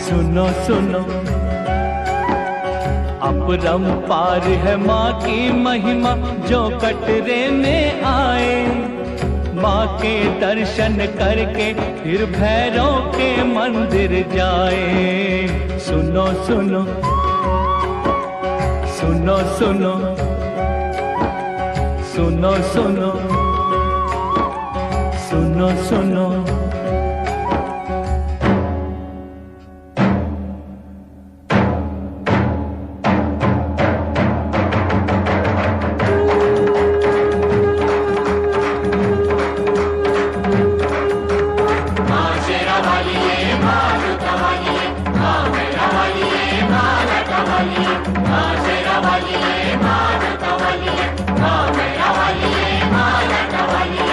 सुनो सुनो, अपरंपार है माँ की महिमा, जो कटरे में आए माँ के दर्शन करके फिर भैरव के मंदिर जाए। सुनो सुनो सुनो सुनो सुनो सुनो सुनो सुनो। माँ शेरा वाली है, माँ जोता वाली है, माँ वाली माँ शेरा वाली माँ लता वाली माँ मेरा वाली माँ लता वाली।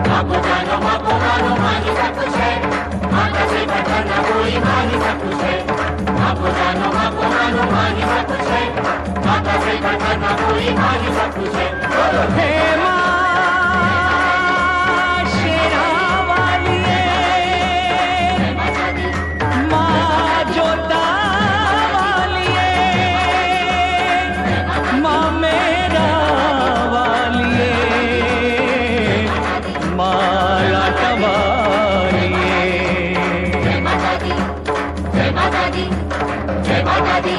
माँ को जानो माँ को मानो माँ ही सब कुछ है, माता से बढ़कर न कोई माँ ही सब कुछ है। माँ को जानो माँ को मानो माँ ही सब कुछ है, माता से बढ़कर न कोई माँ ही सब कुछ है। हे माँ शेरा वाली माँ जोता वाली माँ मेरा वाली माँ लाटा वाली। जय माता दी जय माता दी जय माता दी।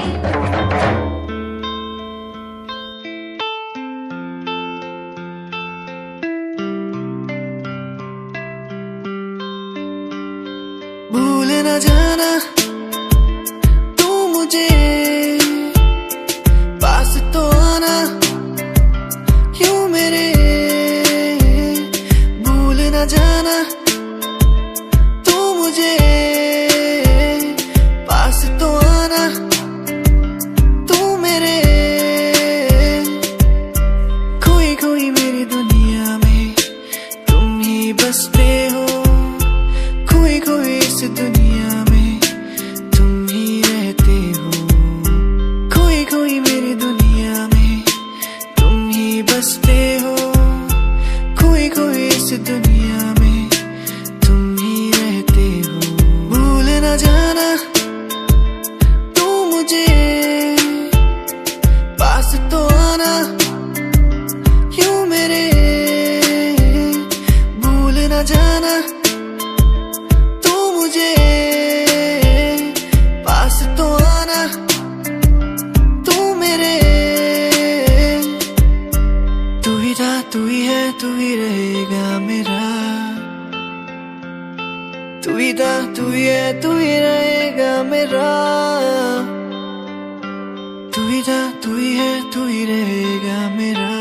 भूल न जाना तू मुझे, पास तो आना यूं मेरे। भूल न जाना तू मुझे, पास तो आना तू मेरे। खोई खोई मेरी दुनिया में तुम ही बसते हो, खोई खोई इस दुनिया में तुम ही रहते हो। खोई खोई मेरी दुनिया में तुम ही बसते हो, खोई खोई इस दुनिया में तुम ही रहते हो। भूल न जाना तू मुझे, पास तो आना यूं मेरे। भूल न जाना तू मुझे, पास तो आना तू मेरे। तू ही था तू ही है तू ही रहेगा मेरा। तू ही था तू ही है तू ही रहेगा मेरा। तू ही था तू ही है तू ही रहेगा मेरा।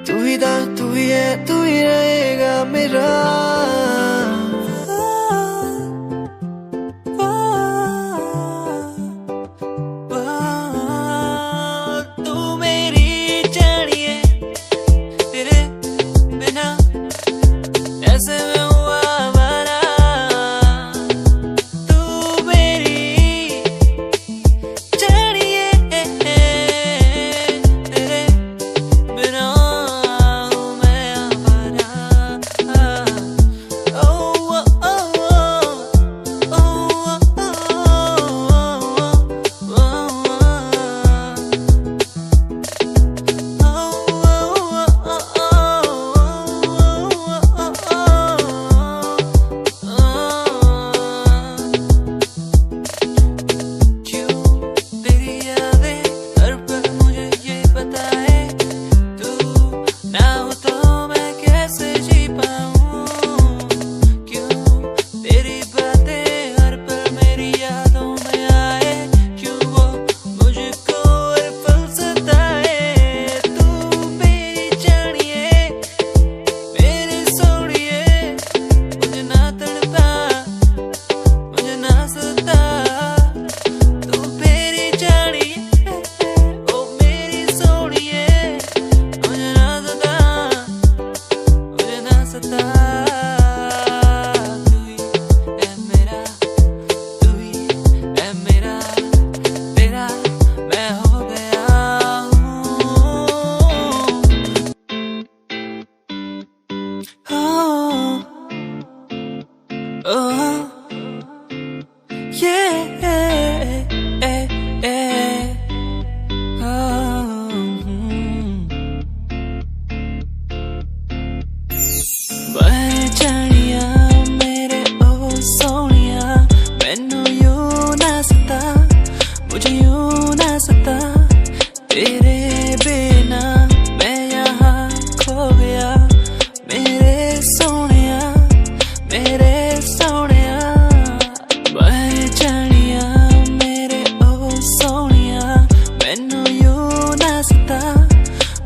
तू ही था तू ही है तू ही रहेगा मेरा। तू मेरी जानिए, तेरे बिना ऐसे में हुआ आवारा। तू मेरी जानिए, तेरे बिना हूँ मैं आवारा।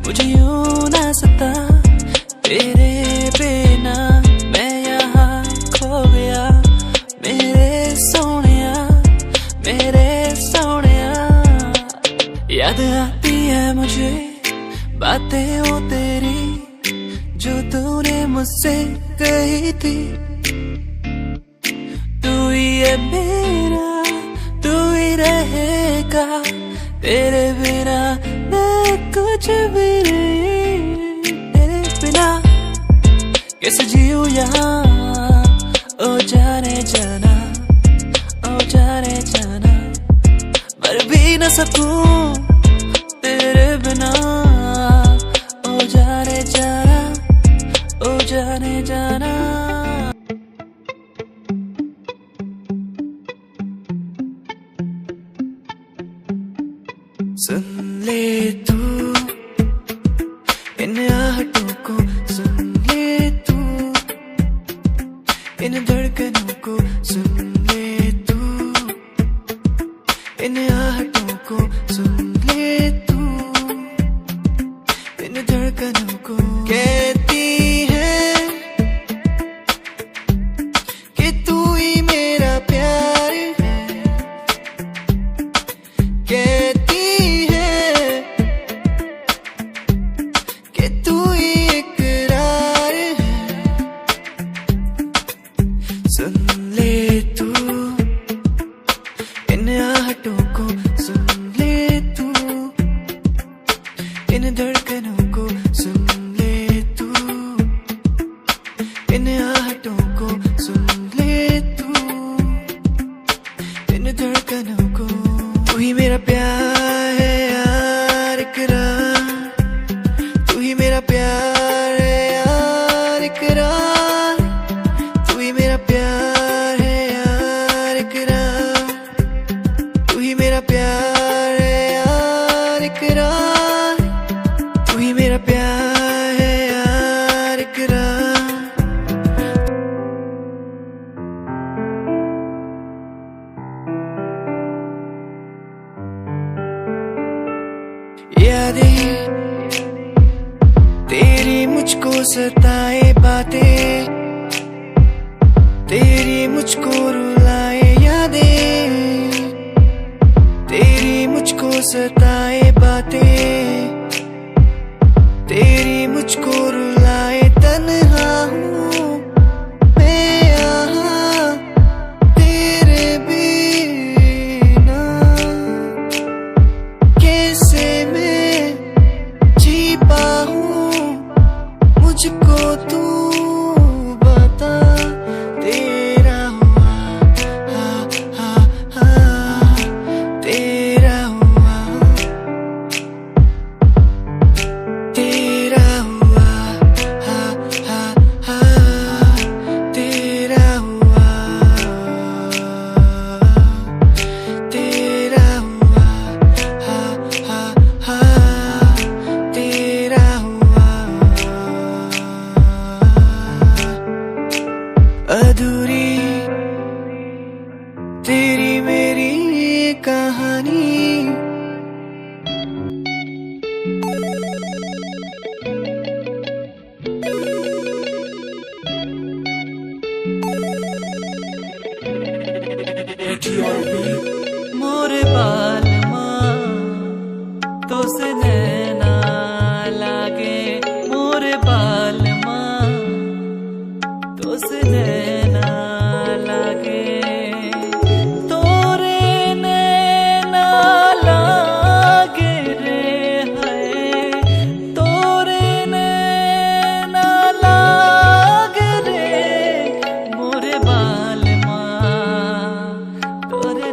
मुझे यूं ना सता तेरे बिना। मुझसे कही थी, तू ही है मेरा, तू ही रहेगा, तेरे बिना मैं कुछ भी नहीं, तेरे बिना कैसे जीऊं यहाँ, ओ जाने जाना, ओ जाने जाना, मर भी न सकूं तेरे बिना, ओ जाने जाना, ओ जाने जाना। सुन ले तू इन आहटों को, सुन ले तू इन धड़कनों को, सुन ले तू इन आहटों को, सुन ले तू इन धड़कनों को। कहती है कि तू ही मेरा प्यार है, कहती है कि तू ही इकरार है। सुन ले तू इन आहटों को, सुन ले तू इन धड़कनों को, सुन ले तू इन आहटों को, सुन ले तू इन धड़कनों को। तू ही मेरा प्यार है यार इकरार, तू ही मेरा प्यार है यार इकरार, तू ही मेरा प्यार है यार इकरार, तू ही मेरा प्यार है यार इकरार, तू ही मेरा प्यार है यार इकरार। यादें तेरी मुझको सताए बातें, तेरी मुझको रुलाए यादें, तेरी मुझको सताए बातें, तेरी मुझको रुलाए। तन्हा हूँ मैं यहाँ तेरे बिना, कैसे मैं जी पाऊँ मुझको तू बता। तेरा हुआ हा हा हा, तेरा हुआ, तेरा हुआ हा हा हा, तेरा हुआ, तेरा हुआ हा हा हा, तेरा हुआ। अधूरी तेरी मेरी कहानी, मोरे बाल माँ तो से नैना लागे, मोरे बाल माँ तो से नैना लागे, तोरे नैना लागे रे है, तोरे नैना लागे रे, मोरे बाल माँ तोरे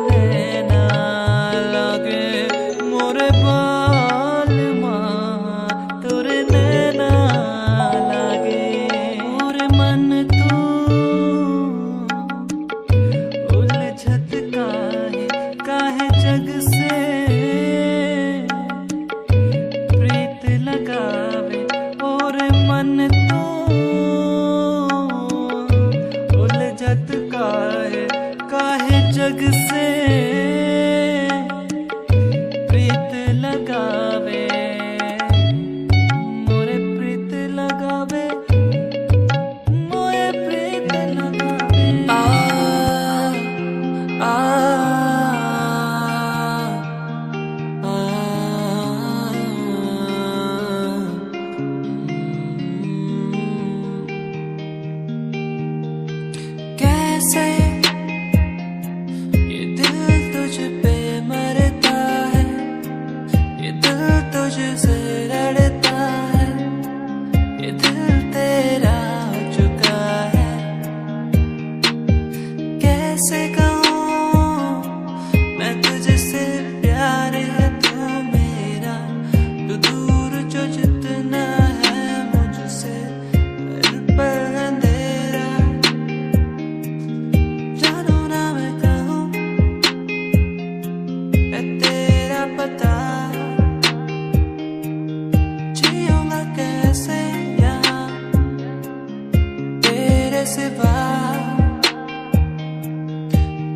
सिवा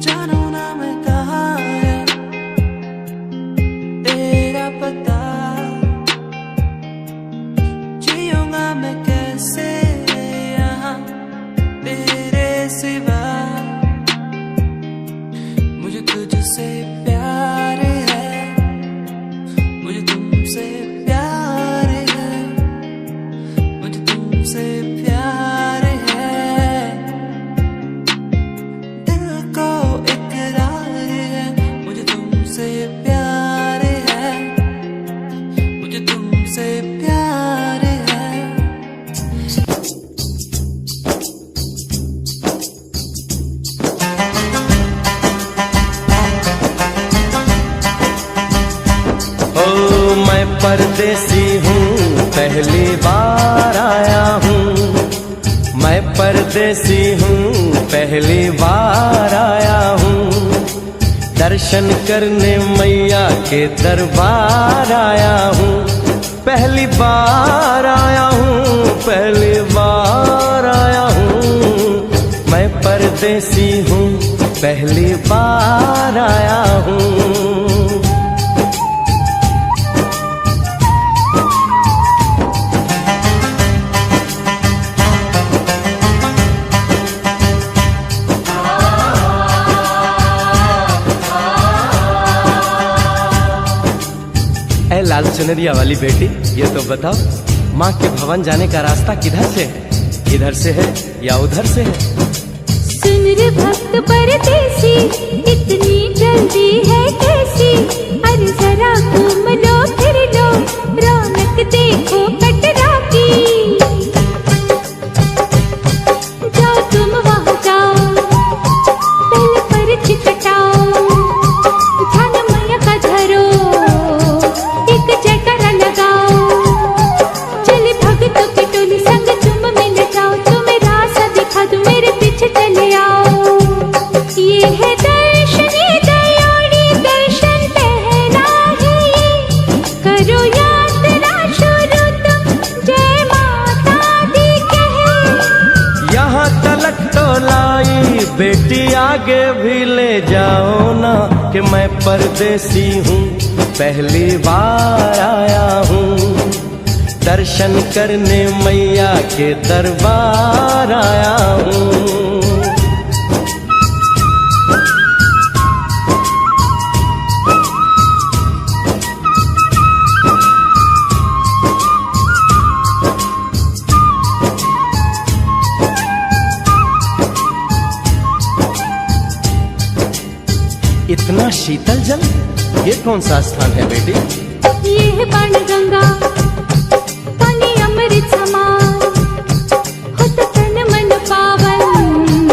जानू ना मैं कहाँ है तेरा पता, जियूंगा मैं कैसे यहाँ तेरे सिवा। मुझे तुझसे प्यार है, मुझे तुमसे प्यार है, मुझे तुमसे प्यार है, दिल को इकरार है। मुझे तुमसे प्यार है, मुझे तुमसे प्यार है। ओ मैं परदेसी हूँ, पहली बार आया हूँ। मैं परदेसी हूँ, पहली बार आया हूँ। दर्शन करने मैया के दरबार आया हूँ। पहली बार आया हूँ, पहली बार आया हूँ। मैं परदेसी हूँ, पहली बार आया हूँ। ऐ लाल चुनरिया वाली बेटी, ये तो बताओ, माँ के भवन जाने का रास्ता किधर से है? इधर से है या उधर से है? सुन रे भक्त परदेसी, इतनी जल्दी है कैसी? अरे जरा घूम लो फिर लो, रौनक देखो कटरा की। जाओ तुम वहाँ जाओ, पहले पर्ची कटाओ, ध्यान मैया का धरो, एक जयकारा लगाओ। चले भक्तों की टोली संग तुम मिल जाओ, तुम्हें रास्ता दिखा दूं, मेरे पीछे चले आओ। ये है दर्शन, ये दयाड़ी दर्शन पहला है ये, करो यात्रा शुरू तुम, जय माता दी कहे। यहाँ तलक तो लाई बेटी, आगे भी ले जाओ ना, कि मैं परदेसी हूँ, पहली बार आया हूँ। दर्शन करने मैया के दरबार आया हूँ। इतना शीतल जल, ये कौन सा स्थान है बेटी? ये है बाण गंगा, पानी अमृत समान, होता तन मन पावन,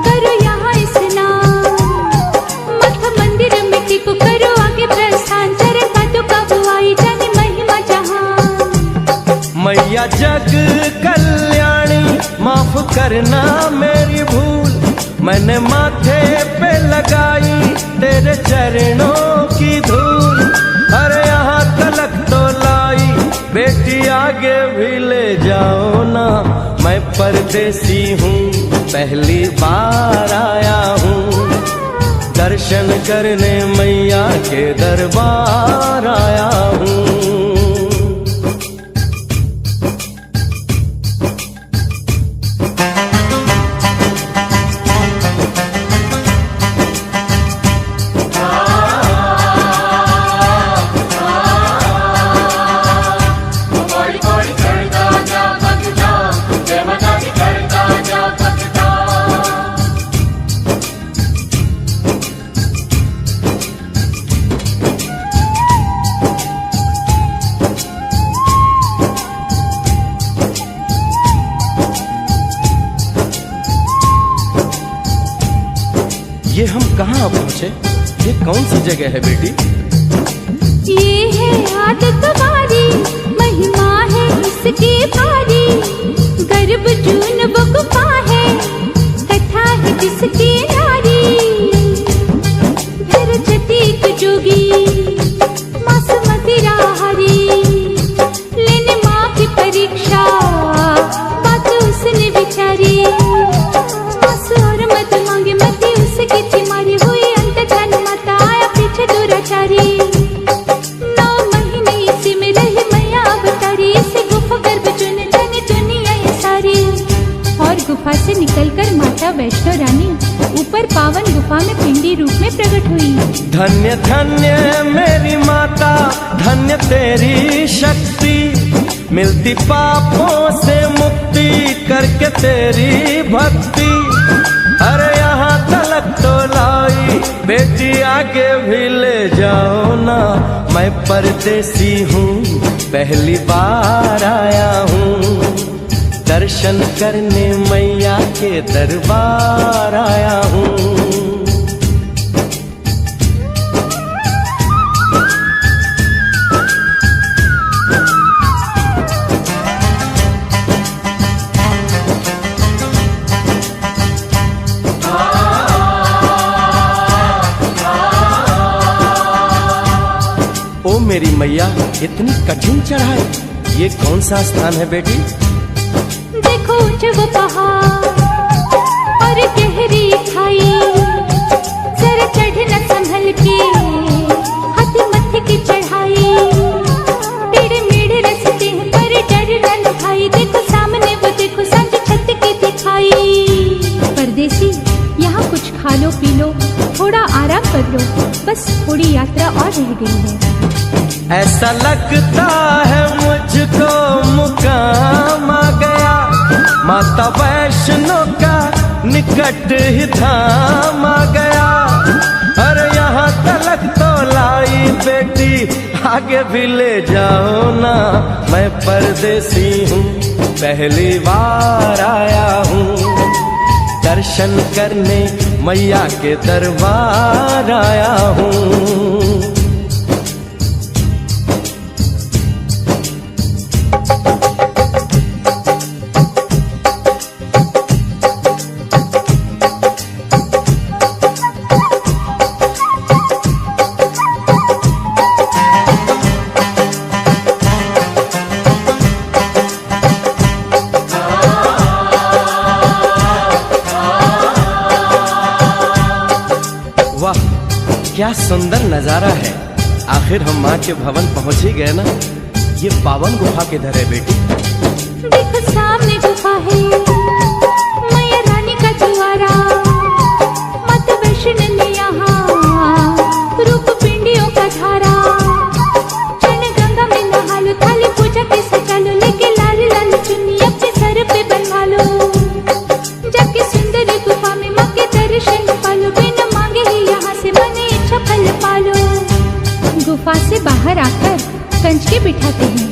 करो यहाँ स्नान। मठ मंदिर में टिको, करो आगे प्रस्थान, चरण पादुका बुआई, जाने महिमा जहान। मैया जग कल्याणी, माफ करना मेरी भूल, मैंने माथे पे लगाई तेरे चरणों की धूल। अरे यहाँ तलक तो लाई बेटी, आगे भी ले जाओ ना, मैं परदेसी हूँ, पहली बार आया हूँ। दर्शन करने मैया के दरबार आया हूँ। ये हम कहाँ पहुँचे? ये कौन सी जगह है बेटी? ये है आदत तुम्हारी, महिमा है इसकी भारी, गर्भ जून वो गुफा है, कथा है जिसकी नारी। फिर जतीक जोगी मासुमती राहरी, लेने माँ की परीक्षा, बात उसने विचारी। गुफा से निकलकर माता वैष्णो रानी ऊपर पावन गुफा में पिंडी रूप में प्रकट हुई। धन्य धन्य मेरी माता, धन्य तेरी शक्ति, मिलती पापों से मुक्ति करके तेरी भक्ति। अरे यहाँ तलक तो लाई बेटी, आगे भी ले जाओ ना। मैं परदेसी हूँ, पहली बार आया हूँ, दर्शन करने मैया के दरबार आया हूँ। ओ मेरी मैया, इतनी कठिन चढ़ाई, ये कौन सा स्थान है बेटी? देखो ऊंचे वो पहाड़ और गहरी खाई, जरा चढ़ना संभल के, हाथी मत्थे की चढ़ाई। टेढ़े मेढ़े रास्ते हैं पर डरना न भाई, देखो सामने वो देखो सांझ छत की दिखाई। परदेसी यहाँ कुछ खा लो पी लो, थोड़ा आराम कर लो, बस थोड़ी यात्रा और रह गई है। ऐसा लगता है मुझको मुकाम आ गया, माता वैष्णो का निकट ही धाम आ गया। अरे यहाँ तलक तो लाई बेटी, आगे भी ले जाओ ना। मैं परदेसी हूँ, पहली बार आया हूँ, दर्शन करने मैया के दरबार आया हूँ। वाह, क्या सुंदर नजारा है। आखिर हम माँ के भवन पहुँच ही गए ना। ये पावन गुफा किधर है बेटी? देखो सामने गुफा है, मैया रानी का द्वारा। माता वैष्णो ने यहाँ रूप पिंडियों का धारा। चरण गंगा में नहा लो, थाली पूजा के सजा लो, लेके लाल लाल चुन्नी अपने सर पे बनवा लो। जाके सुंदर गुफा में माँ के दर्शन पालो, बिना मांगे ही यहाँ से मन इच्छा फल पालो। गुफा से बाहर आकर कंच के बिठाते हैं,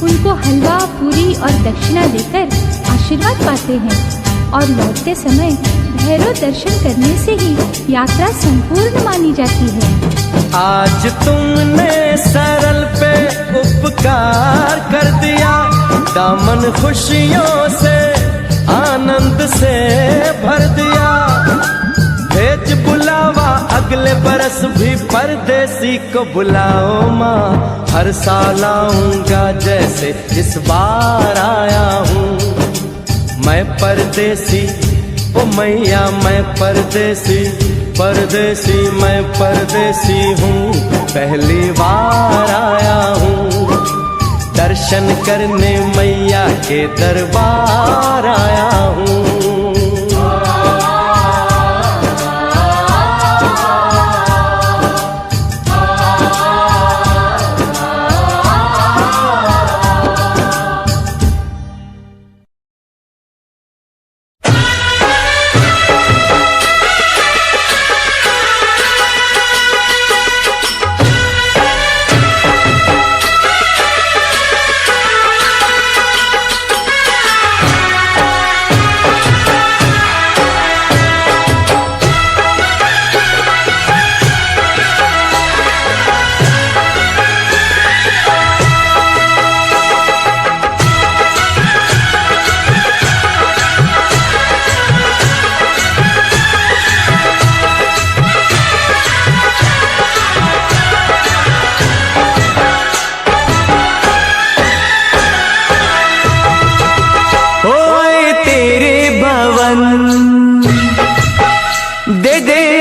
उनको हलवा पूरी और दक्षिणा देकर आशीर्वाद पाते हैं, और लौटते समय भैरव दर्शन करने से ही यात्रा संपूर्ण मानी जाती है। आज तुमने सरल पे उपकार कर दिया, दामन खुशियों से आनंद से भर दिया। भेज बुलावा अगले बरस भी परदेसी को बुलाओ माँ, हर साल आऊंगा जैसे इस बार आया हूँ। मैं परदेसी, ओ मैया मैं परदेसी, परदेसी मैं परदेसी हूँ, पहली बार आया हूँ, दर्शन करने मैया के दरबार आया हूँ।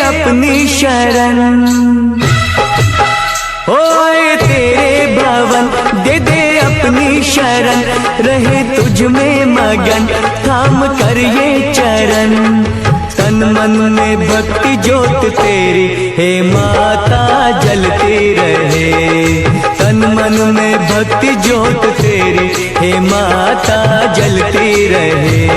अपनी शरण, ओए तेरे भवन दे दे अपनी शरण, रहे तुझ में मगन, थाम कर ये चरण। तन मन में भक्ति ज्योत तेरी, हे माता जलती रहे। तन मन में भक्ति ज्योत तेरी, हे माता जलती रहे।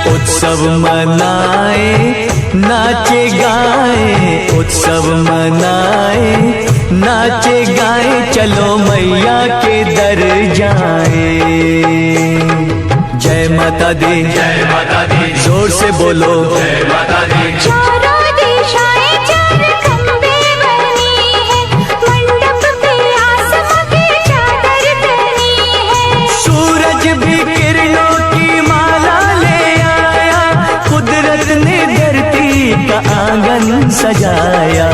उत्सव मनाए नाचे गाए, उत्सव मनाए नाचे गाए, चलो मैया के दर जाए। जय माता दी, जय माता दी, जोर से बोलो जय माता दी। चारों दिशाएं चार खंबे बनी है, मंडप पे आसमां की चादर तनी है। सूरज भी किरणों की माला ले आया, कुदरत ने धरती का आंगन सजाया।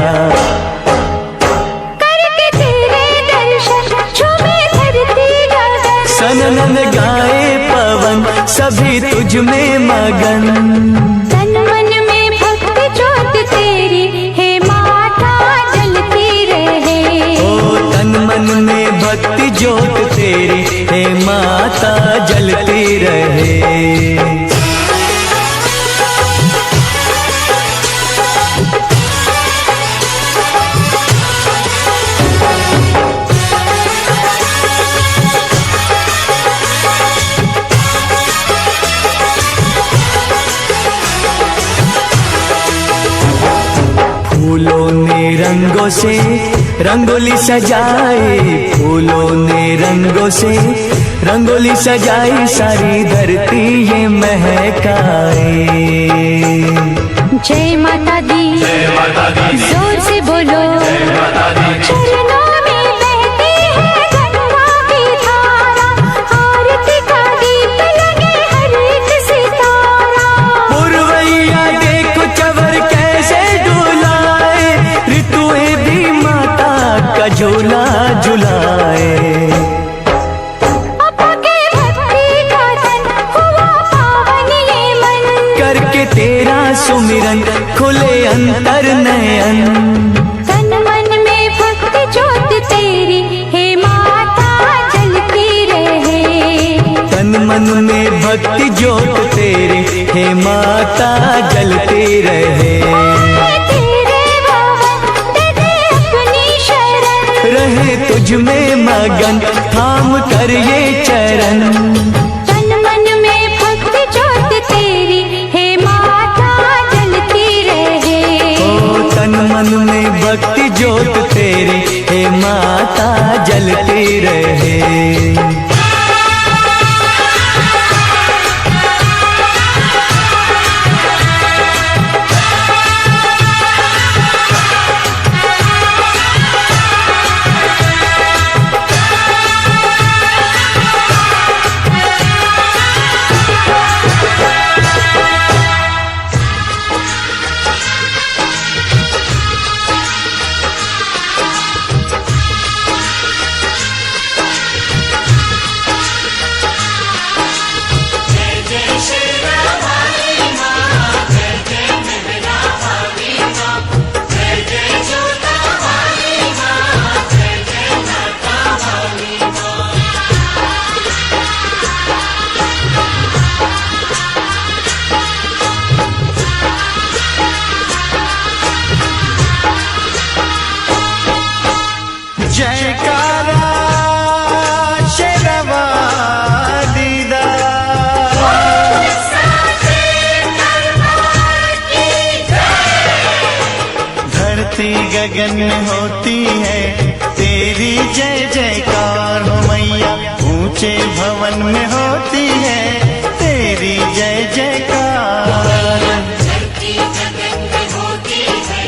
करके तेरे दर्शन झूमे धरती गगन, सनन गाए पवन सभी तुझ में मगन। तन मन में भक्ति ज्योत तेरी, हे माता जलती रहे। ओ तन मन में भक्ति ज्योत तेरी, हे माता जलती रहे। फूलों ने रंगों से रंगोली सजाई, फूलों ने रंगों से रंगोली सजाई, सारी धरती ये महकाए। जय माता दी, जय माता दी, जोर से बोलो जय माता दी। चरणों में बहती है गंगा की धारा, आरती का दीप लगे हर एक सितारा। पुरवैया देखो चवर कैसे डुलाए, ऋतुएं भी माता का झूला झुलाए। अपके भक्ति का तन हुआ पावन ये मन, करके तेरा सुमिरन खुले अंतर नयन। तन मन में भक्ति ज्योत तेरी, हे माता जलती रहे। तन मन में भक्ति ज्योत तेरी, हे माता जलती रहे। तेरे भवन दे दे अपनी शरण, रहे तुझ में मगन, थाम कर ये चरण। तन मन में भक्ति ज्योत तेरी, हे माता जलती रहे। ओ तन मन में भक्ति ज्योत तेरी, हे माता जलती रहे। धरती गगन में होती है तेरी जय जयकार हो मैया। ऊंचे भवन में होती है तेरी जय जयकार। धरती गगन में होती है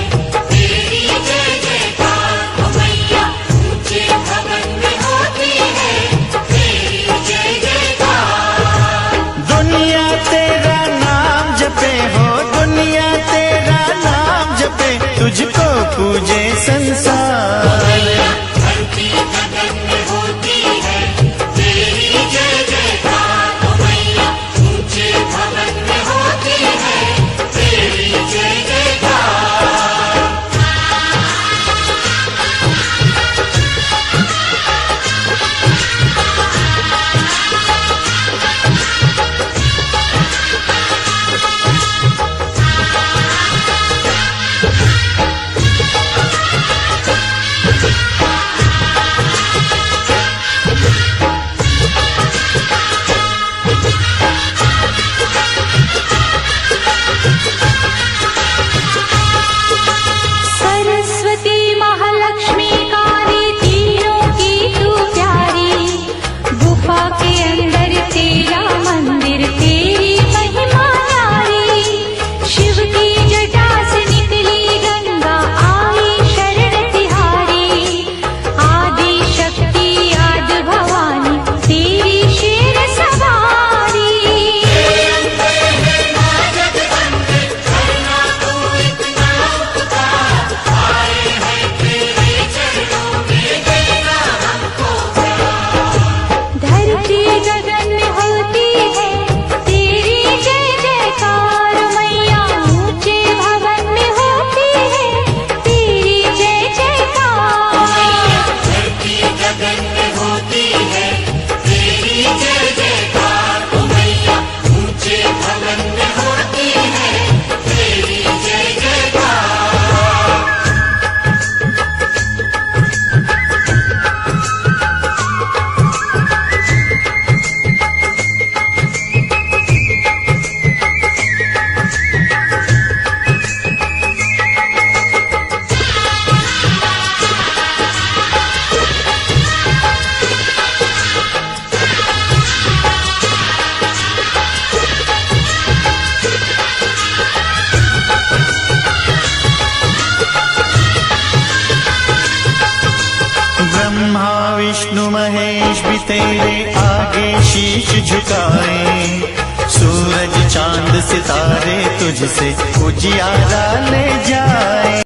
तेरी जय जयकार हो मैया। ऊंचे भवन में होती है तेरी जय जयकार। दुनिया तेरा नाम जपे हो, दुनिया तेरा नाम जपे, तुझको पूजे संसार। धरती गगन में होती है तेरी जय जयकार हो मैया। ऊंचे भवन में होती है तेरी जय जयकार। सरस्वती महालक्ष्मी काली तीनों की तू प्यारी। गुफा के अंदर तेरा मंदिर तेरी महिमा नारी। शिव की जटा से निकली गंगा आई शरण तिहारी। आदि शक्ति आदि भवानी तेरी शेर सवारी। धरती गगन में होती है तेरी जय जयकार मैया। ऊंचे भवन में होती है तेरी जय जयकार। धरती गगन में होती है तेरी जय जयकार हो मैया। ऊंचे भवन में होती है तेरी जय जयकार। ब्रह्मा विष्णु महेश भी तेरे आगे शीश झुकाए। सूरज चांद सितारे तुझसे उजियारा ले जाए।